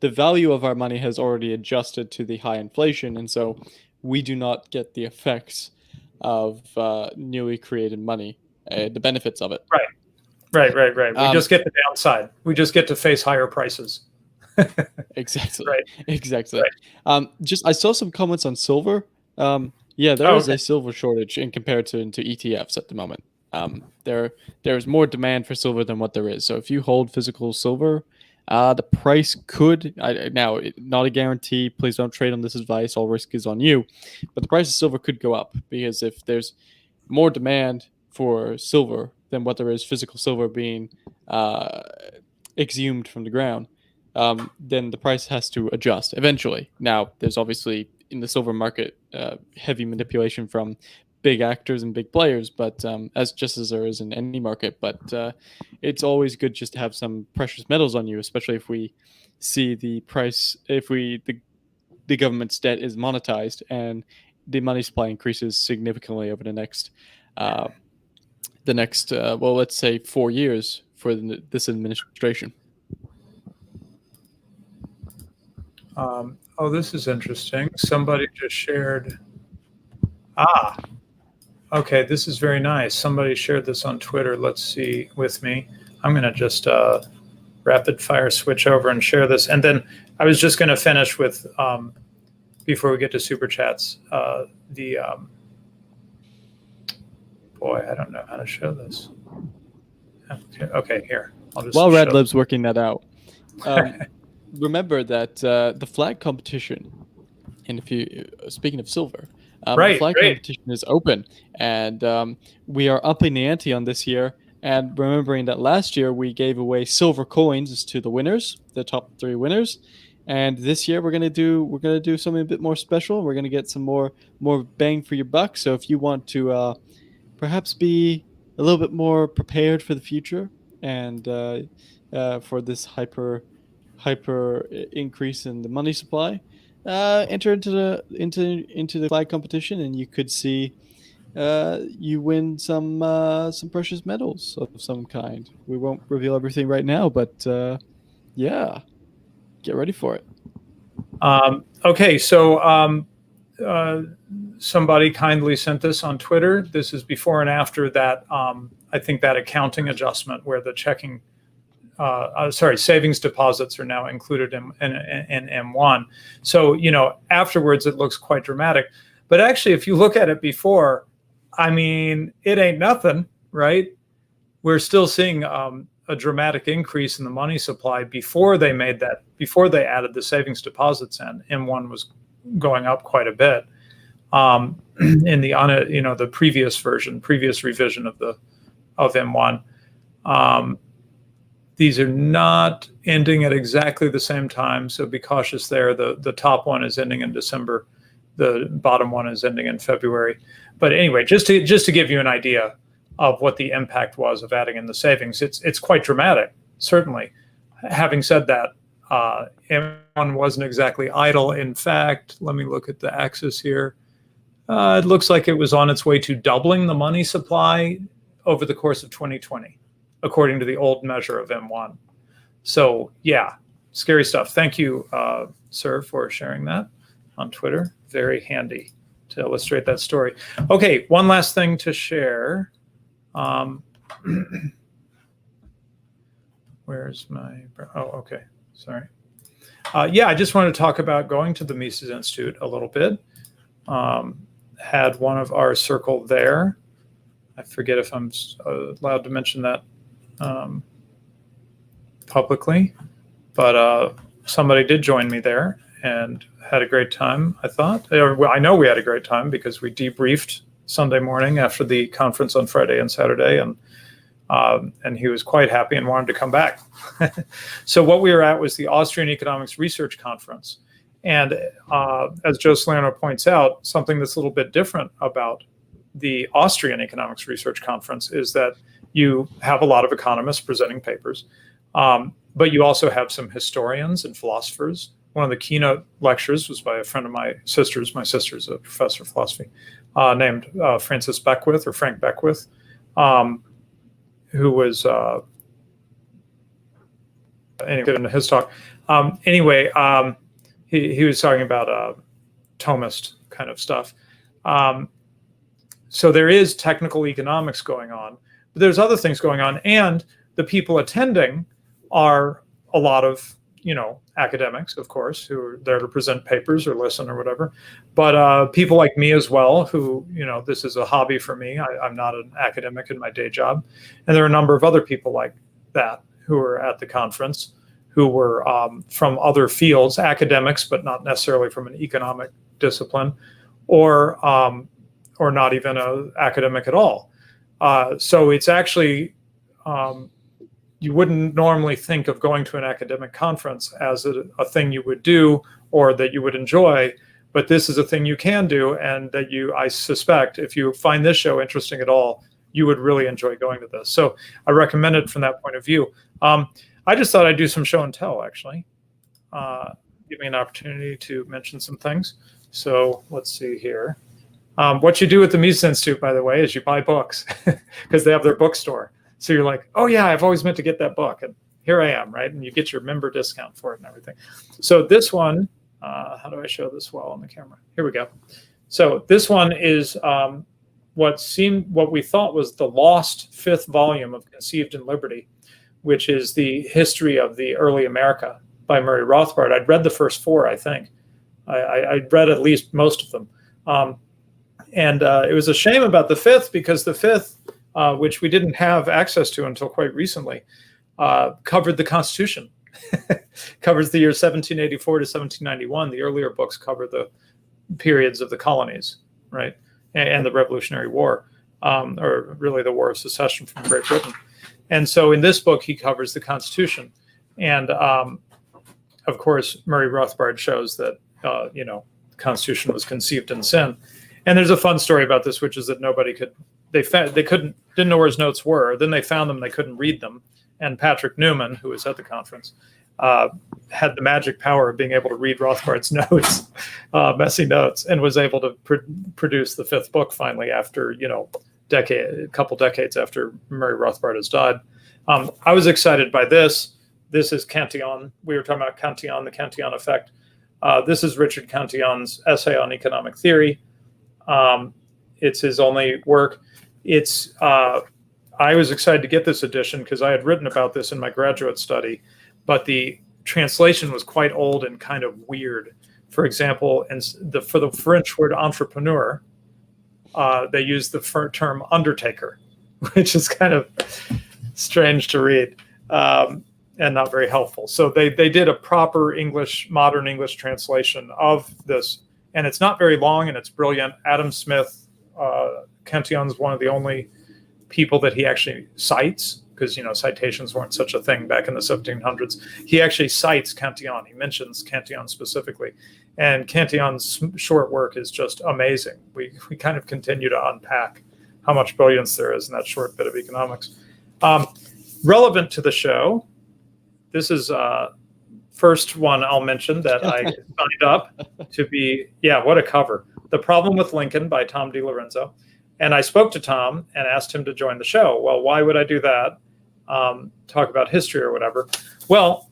the value of our money has already adjusted to the high inflation. And so we do not get the effects of newly created money, the benefits of it. Right. We Um, just get the downside. We just get to face higher prices. Exactly. Right. Exactly. Right. Just I saw some comments on silver. Yeah, there Oh, is okay. a silver shortage in comparison to ETFs at the moment. There's more demand for silver than what there is. So if you hold physical silver, the price could not a guarantee. Please don't trade on this advice. All risk is on you. But the price of silver could go up because if there's more demand for silver than what there is physical silver being uh, exhumed from the ground, then the price has to adjust eventually. Now, there's obviously in the silver market heavy manipulation from big actors and big players, but as just as there is in any market. But it's always good just to have some precious metals on you, especially if we see the price, if the government's debt is monetized and the money supply increases significantly over uh, well, let's say 4 years for this administration. Oh, this is interesting. Somebody just shared. Ah, okay. This is very nice. Somebody shared this on Twitter. Let's see with me. I'm going to just rapid fire switch over and share this. And then I was just going to finish with, before we get to super chats, boy, I don't know how to show this. Okay, here. I'll just While show. Radlib's working that out, remember that the flag competition, and if you speaking of silver, Right, the flag right. competition is open, and we are upping the ante on this year. And remembering that last year we gave away silver coins to the winners, the top 3 winners, and this year we're gonna do something a bit more special. We're gonna get some more bang for your buck. So if you want to perhaps be a little bit more prepared for the future and for this hyper increase in the money supply, enter into the flag competition, and you could see you win some precious metals of some kind. We won't reveal everything right now, but yeah, get ready for it. Okay, so somebody kindly sent this on Twitter. This is before and after that. I think that accounting adjustment where the checking, savings deposits are now included in M1. So, afterwards it looks quite dramatic. But actually, if you look at it before, I mean, it ain't nothing, right? We're still seeing a dramatic increase in the money supply before they added the savings deposits in. M1 was going up quite a bit in the previous revision of M1. These are not ending at exactly the same time, so be cautious there. The top one is ending in December. The bottom one is ending in February. But anyway, just to give you an idea of what the impact was of adding in the savings, it's quite dramatic, certainly. Having said that, M1 wasn't exactly idle. In fact, let me look at the axis here. It looks like it was on its way to doubling the money supply over the course of 2020, according to the old measure of M1. So yeah, scary stuff. Thank you, sir, for sharing that on Twitter. Very handy to illustrate that story. Okay, one last thing to share. Where's my, okay, sorry. Yeah, I just wanted to talk about going to the Mises Institute a little bit. Had one of our circle there. I forget if I'm allowed to mention that publicly, but somebody did join me there and had a great time, I thought. I know we had a great time because we debriefed Sunday morning after the conference on Friday and Saturday, and he was quite happy and wanted to come back. So what we were at was the Austrian Economics Research Conference. And as Joe Salerno points out, something that's a little bit different about the Austrian Economics Research Conference is that you have a lot of economists presenting papers, but you also have some historians and philosophers. One of the keynote lectures was by a friend of my sister's. My sister's a professor of philosophy named Francis Beckwith, or Frank Beckwith, who was anyway in his talk. He was talking about Thomist kind of stuff. So there is technical economics going on, but there's other things going on, and the people attending are a lot of academics, of course, who are there to present papers or listen or whatever, but people like me as well, who, this is a hobby for me. I'm not an academic in my day job. And there are a number of other people like that who were at the conference, who were from other fields, academics, but not necessarily from an economic discipline, or not even an academic at all. So it's actually, you wouldn't normally think of going to an academic conference as a thing you would do or that you would enjoy, but this is a thing you can do, and that I suspect, if you find this show interesting at all, you would really enjoy going to this. So I recommend it from that point of view. I just thought I'd do some show and tell, actually. Give me an opportunity to mention some things. So let's see here. What you do at the Mises Institute, by the way, is you buy books because they have their bookstore. So you're like, oh yeah, I've always meant to get that book, and here I am, right? And you get your member discount for it and everything. So this one, how do I show this well on the camera? Here we go. So this one is what we thought was the lost 5th volume of Conceived in Liberty, which is the history of the early America by Murray Rothbard. I'd read the first 4, I think. I'd read at least most of them. And it was a shame about the 5th, because the 5th, which we didn't have access to until quite recently, covered the Constitution. Covers the year 1784 to 1791. The earlier books cover the periods of the colonies, right? And the Revolutionary War, or really the War of Secession from Great Britain. And so in this book, he covers the Constitution. And of course, Murray Rothbard shows that, the Constitution was conceived in sin. And there's a fun story about this, which is that didn't know where his notes were. Then they found them, they couldn't read them. And Patrick Newman, who was at the conference, had the magic power of being able to read Rothbard's notes, messy notes, and was able to produce the 5th book finally after, a couple decades after Murray Rothbard has died. I was excited by this. This is Cantillon. We were talking about Cantillon, the Cantillon effect. This is Richard Cantillon's essay on economic theory. It's his only work. I was excited to get this edition because I had written about this in my graduate study, but the translation was quite old and kind of weird. For example, for the French word entrepreneur, they use the term undertaker, which is kind of strange to read and not very helpful. So they did a proper modern English translation of this, and it's not very long and it's brilliant. Adam Smith, Cantillon's one of the only people that he actually cites, because citations weren't such a thing back in the 1700s. He actually cites Cantillon. He mentions Cantillon specifically, and Cantillon's short work is just amazing. We kind of continue to unpack how much brilliance there is in that short bit of economics. Relevant to the show, this is first one I'll mention that I signed up to be. Yeah, what a cover! The Problem with Lincoln by Tom DiLorenzo. And I spoke to Tom and asked him to join the show. Well, why would I do that? Talk about history or whatever. Well,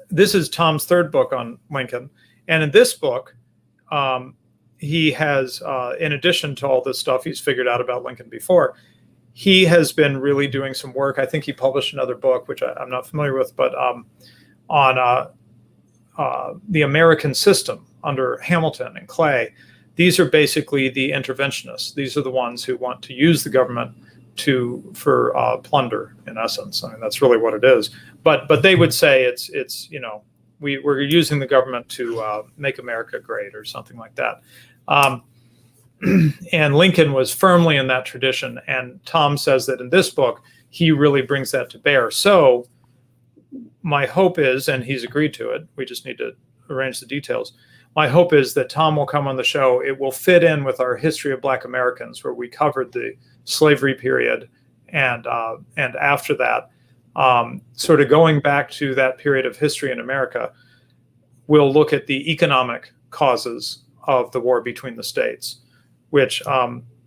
this is Tom's 3rd book on Lincoln. And in this book, he has, in addition to all this stuff he's figured out about Lincoln before, he has been really doing some work. I think he published another book, which I'm not familiar with, but on the American system under Hamilton and Clay. These are basically the interventionists. These are the ones who want to use the government for plunder, in essence. I mean, that's really what it is. But they would say it's we're using the government to make America great or something like that. And Lincoln was firmly in that tradition. And Tom says that in this book, he really brings that to bear. So my hope is, and he's agreed to it, we just need to arrange the details. My hope is that Tom will come on the show. It will fit in with our history of Black Americans, where we covered the slavery period, and after that, sort of going back to that period of history in America, we'll look at the economic causes of the war between the states, which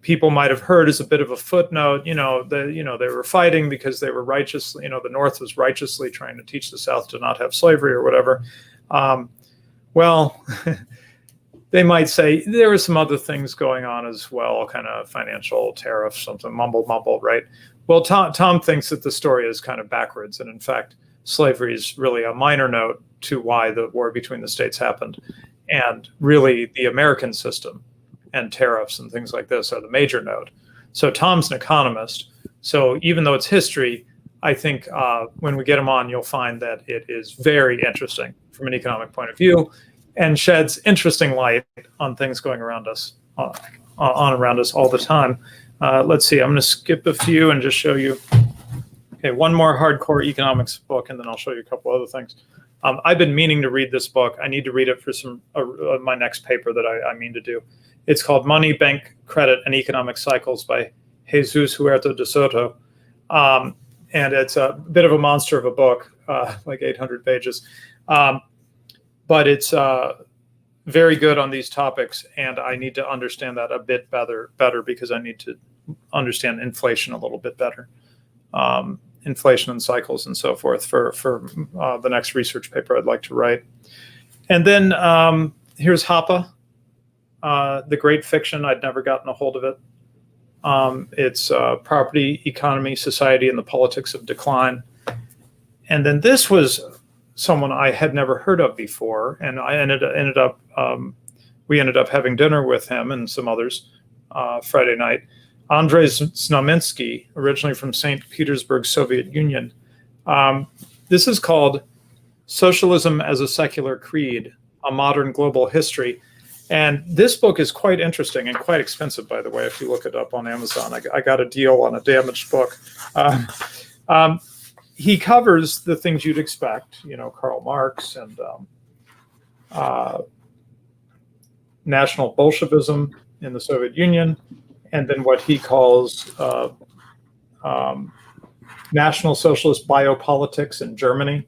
people might have heard as a bit of a footnote. They were fighting because they were righteously, the North was righteously trying to teach the South to not have slavery or whatever. Well, they might say there were some other things going on as well, kind of financial tariffs, something mumble, right? Well, Tom thinks that the story is kind of backwards. And in fact, slavery is really a minor note to why the war between the states happened. And really, the American system and tariffs and things like this are the major note. So Tom's an economist. So even though it's history, I think when we get him on, you'll find that it is very interesting from an economic point of view and sheds interesting light on things going around us, around us all the time. Let's see, I'm going to skip a few and just show you. Okay, one more hardcore economics book, and then I'll show you a couple other things. I've been meaning to read this book. I need to read it for my next paper that I mean to do. It's called Money, Bank, Credit, and Economic Cycles by Jesus Huerta de Soto. And it's a bit of a monster of a book, like 800 pages. But it's very good on these topics, and I need to understand that a bit better because I need to understand inflation a little bit better. Inflation and cycles and so forth for the next research paper I'd like to write. And then here's Hoppe, the great fiction. I'd never gotten a hold of it. It's Property, Economy, Society, and the Politics of Decline. And then this was someone I had never heard of before, and I we ended up having dinner with him and some others Friday night. Andrei Znamensky, originally from St. Petersburg, Soviet Union. This is called Socialism as a Secular Creed, A Modern Global History. And this book is quite interesting and quite expensive, by the way, if you look it up on Amazon. I got a deal on a damaged book. He covers the things you'd expect, Karl Marx and National Bolshevism in the Soviet Union, and then what he calls National Socialist biopolitics in Germany.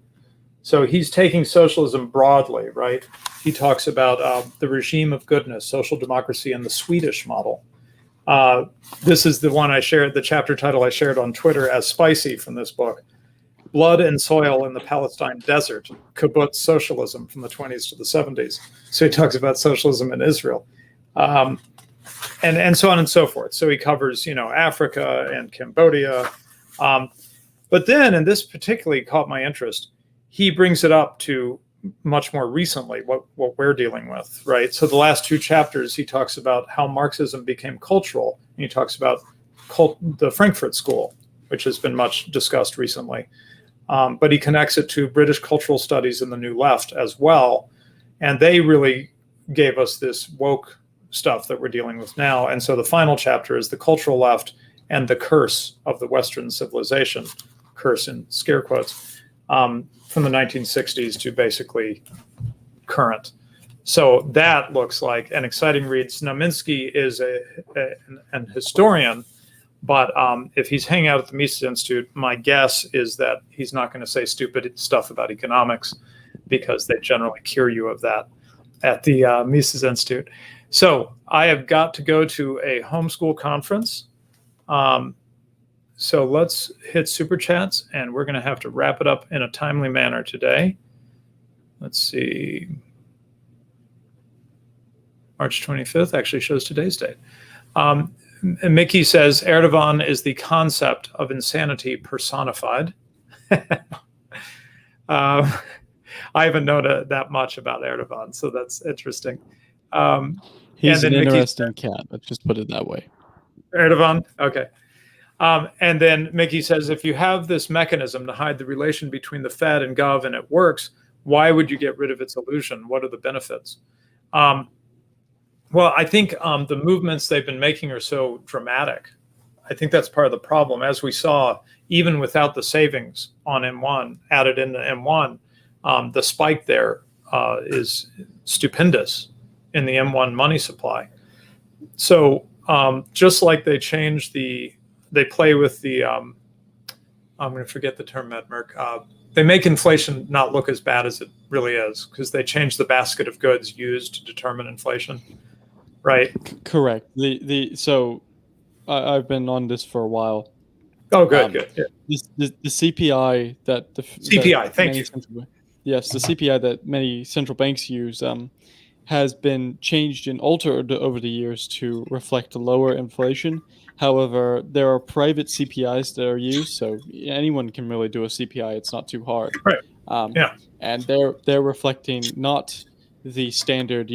So he's taking socialism broadly, right? He talks about the regime of goodness, social democracy, and the Swedish model. This is the one I shared, the chapter title I shared on Twitter as spicy from this book. Blood and Soil in the Palestine Desert, Kibbutz Socialism from the 20s to the 70s. So he talks about socialism in Israel. And so on and so forth. So he covers, Africa and Cambodia. But then, and this particularly caught my interest, he brings it up to much more recently, what we're dealing with, right? So the last two chapters, he talks about how Marxism became cultural. And he talks about the Frankfurt School, which has been much discussed recently. But he connects it to British cultural studies in the New Left as well. And they really gave us this woke stuff that we're dealing with now. And so the final chapter is the cultural left and the curse of the Western civilization, curse in scare quotes, from the 1960s to basically current. So that looks like an exciting read. Znamensky is an historian, but if he's hanging out at the Mises Institute, my guess is that he's not going to say stupid stuff about economics because they generally cure you of that at the Mises Institute. So I have got to go to a homeschool conference. So let's hit super chats, and we're going to have to wrap it up in a timely manner today. Let's see. March 25th actually shows today's date. Mickey says Erdogan is the concept of insanity personified. I haven't known that much about Erdogan, so that's interesting. He's an interesting cat. Let's just put it that way. Erdogan, okay. And then Mickey says, if you have this mechanism to hide the relation between the Fed and Gov and it works, why would you get rid of its illusion? What are the benefits? Well, I think the movements they've been making are so dramatic. I think that's part of the problem. As we saw, even without the savings on M1, added into M1, the spike there is stupendous in the M1 money supply. So just like they change they play with the, I'm going to forget the term, Medmerk. They make inflation not look as bad as it really is because they change the basket of goods used to determine inflation, right? Correct. So I've been on this for a while. Oh, good, good. Yeah. The CPI that the CPI, thank you. Yes, the CPI that many central banks use has been changed and altered over the years to reflect lower inflation. However, there are private CPIs that are used, so anyone can really do a CPI. It's not too hard. Right. Um, Yeah. and they're reflecting not the standard,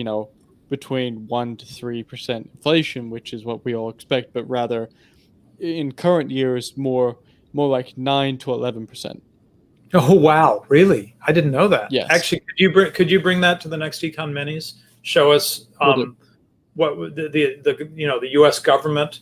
between 1 to 3% inflation, which is what we all expect, but rather in current years more like 9 to 11%. Oh wow, really? I didn't know that. Yes, Actually, could you bring that to the next Econ Minis? Show us will do. what the U.S. government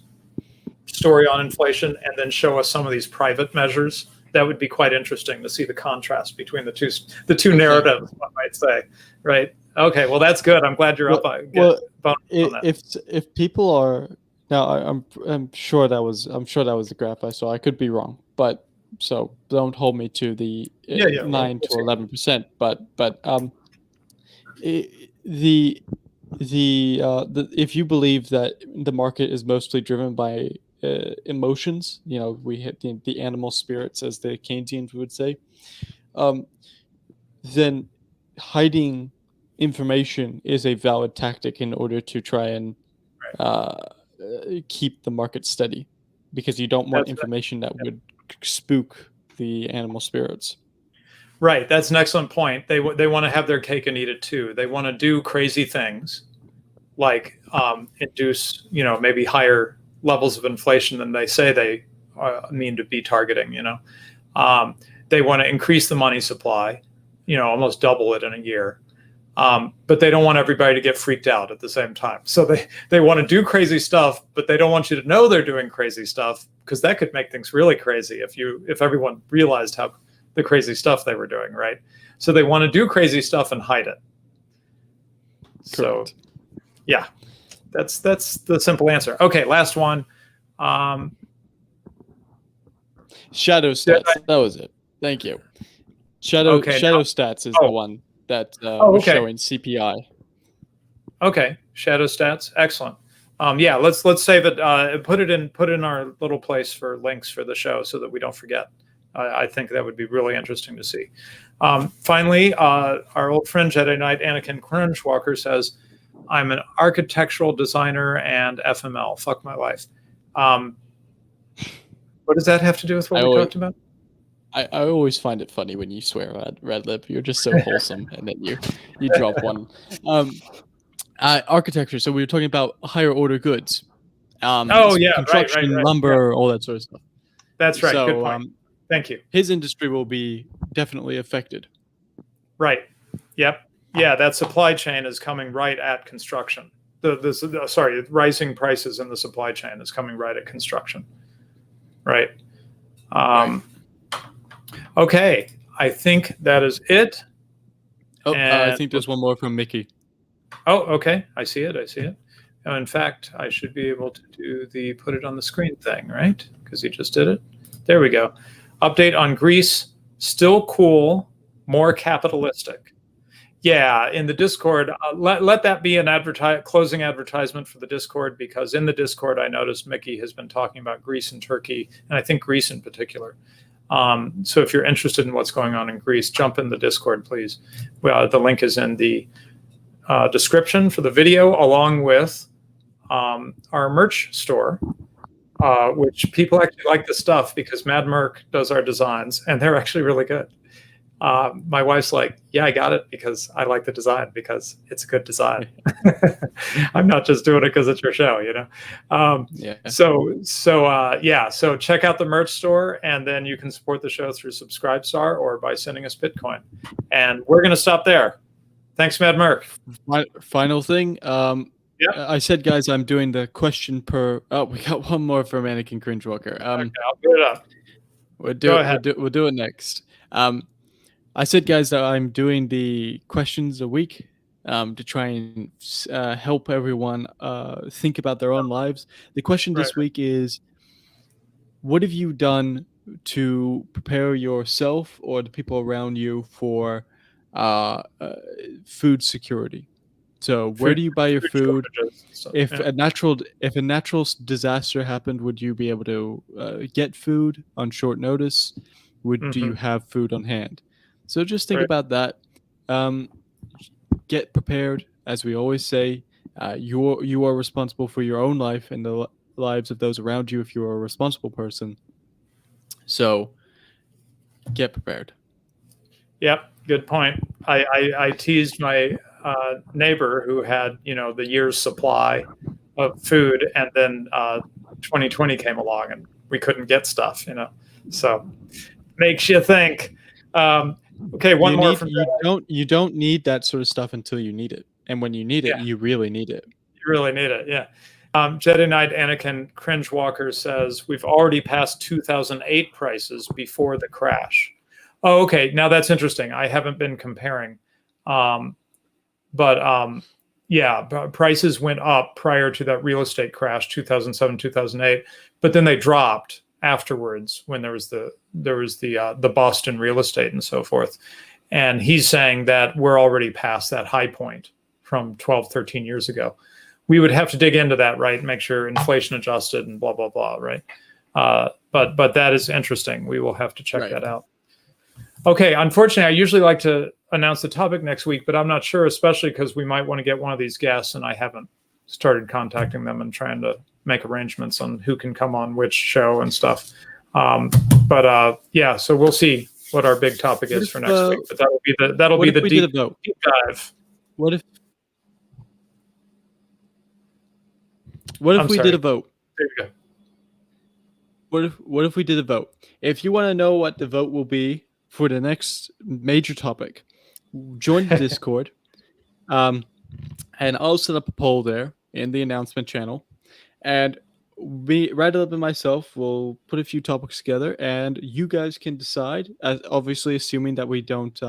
story on inflation, and then show us some of these private measures. That would be quite interesting to see the contrast between the two Okay. narratives, one might say. Right? Okay. Well, that's good. I'm glad you're Well, up on, well, on that. if people are now, I'm sure that was the graph I saw. I could be wrong, but so don't hold me to the Yeah. Yeah. Well, 9 to 11%. But the if you believe that the market is mostly driven by emotions, we hit the animal spirits, as the Keynesians would say, um, then hiding information is a valid tactic in order to try and uh, keep the market steady, because you don't want that's information that would spook the animal spirits. right. That's an excellent point. They want to have their cake and eat it too. They want to do crazy things like induce, maybe higher levels of inflation than they say they mean to be targeting. They want to increase the money supply, almost double it in a year. But they don't want everybody to get freaked out at the same time. So they want to do crazy stuff, but they don't want you to know they're doing crazy stuff, because that could make things really crazy if everyone realized how the crazy stuff they were doing, right? So they want to do crazy stuff and hide it. Correct. So yeah, that's the simple answer. Okay, last one. Shadow stats. That was it. Thank you. Shadow stats is the one that was showing CPI. Okay, shadow stats, excellent. Yeah, let's save it. Put it in our little place for links for the show so that we don't forget. I think that would be really interesting to see. Finally, our old friend Jedi Knight Anakin Crunchwalker says, "I'm an architectural designer and FML. Fuck my life." What does that have to do with what we talked about? I always find it funny when you swear at Red Lip. You're just so wholesome, and then you drop one. Architecture. So we were talking about higher order goods. right. Construction, lumber, all that sort of stuff. That's right. So, good point. Thank you. His industry will be definitely affected. Right. Yep. Yeah, that supply chain is coming right at construction. Rising prices in the supply chain is coming right at construction. Right. Right. Okay, I think that is it. Oh, I think there's one more from Mickey. Oh, okay. I see it. In fact, I should be able to do put it on the screen thing, right? Because he just did it. There we go. Update on Greece. Still cool, more capitalistic. Yeah, in the Discord, let that be an closing advertisement for the Discord, because in the Discord, I noticed Mickey has been talking about Greece and Turkey, and I think Greece in particular. So if you're interested in what's going on in Greece, jump in the Discord, please. The link is in the description for the video, along with our merch store, which people actually like the stuff because Mad Merc does our designs, and they're actually really good. My wife's like, yeah, I got it because I like the design, because it's a good design. I'm not just doing it because it's your show, Yeah. So check out the merch store, and then you can support the show through Subscribestar or by sending us Bitcoin. And we're going to stop there. Thanks, Mad Merc. Final thing. Yeah. I said, guys, I'm doing the question per. Oh, we got one more from Anakin Cringewalker. Okay, I'll put it up. We'll do it next. I said, guys, that I'm doing the questions a week to try and help everyone think about their own lives. The question this week is, what have you done to prepare yourself or the people around you for food security? So where do you buy your food? If a natural disaster happened, would you be able to get food on short notice? Do you have food on hand? So just think about that. Get prepared, as we always say. You are responsible for your own life and the lives of those around you if you're a responsible person. So get prepared. Yep, good point. I teased my neighbor who had, the year's supply of food, and then 2020 came along and we couldn't get stuff, So makes you think. Okay, one more from you don't need that sort of stuff until you need it, and when you need it, you really need it. You really need it, yeah. Jedi Knight Anakin Cringewalker says we've already passed 2008 prices before the crash. Oh, okay. Now that's interesting. I haven't been comparing, but yeah, prices went up prior to that real estate crash, 2007, 2008, but then they dropped afterwards when there was the Boston real estate and so forth. And he's saying that we're already past that high point from 12, 13 years ago. We would have to dig into that, right? Make sure inflation adjusted and blah, blah, blah, right? But that is interesting. We will have to check that out. Okay, unfortunately, I usually like to announce the topic next week, but I'm not sure, especially because we might want to get one of these guests, and I haven't started contacting them and trying to make arrangements on who can come on which show and stuff. Yeah, so we'll see what our big topic is for next week. But that'll be the deep dive. What if we did a vote? There you go. What if we did a vote? If you want to know what the vote will be for the next major topic, join the Discord, and I'll set up a poll there in the announcement channel, and Radolab and myself will put a few topics together, and you guys can decide. Obviously, assuming that we don't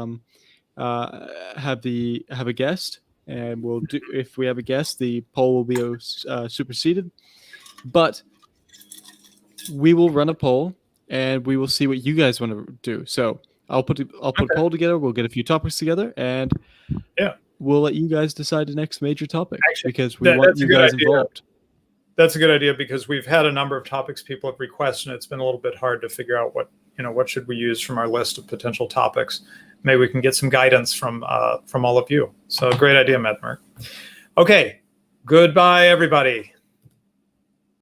have a guest, and we'll do. If we have a guest, the poll will be superseded, but we will run a poll, and we will see what you guys want to do. So I'll put a poll together. We'll get a few topics together, and we'll let you guys decide the next major topic. Actually, because we want you guys involved. That's a good idea, because we've had a number of topics people have requested, and it's been a little bit hard to figure out what should we use from our list of potential topics. Maybe we can get some guidance from all of you. So great idea, Medmer. Okay, goodbye, everybody.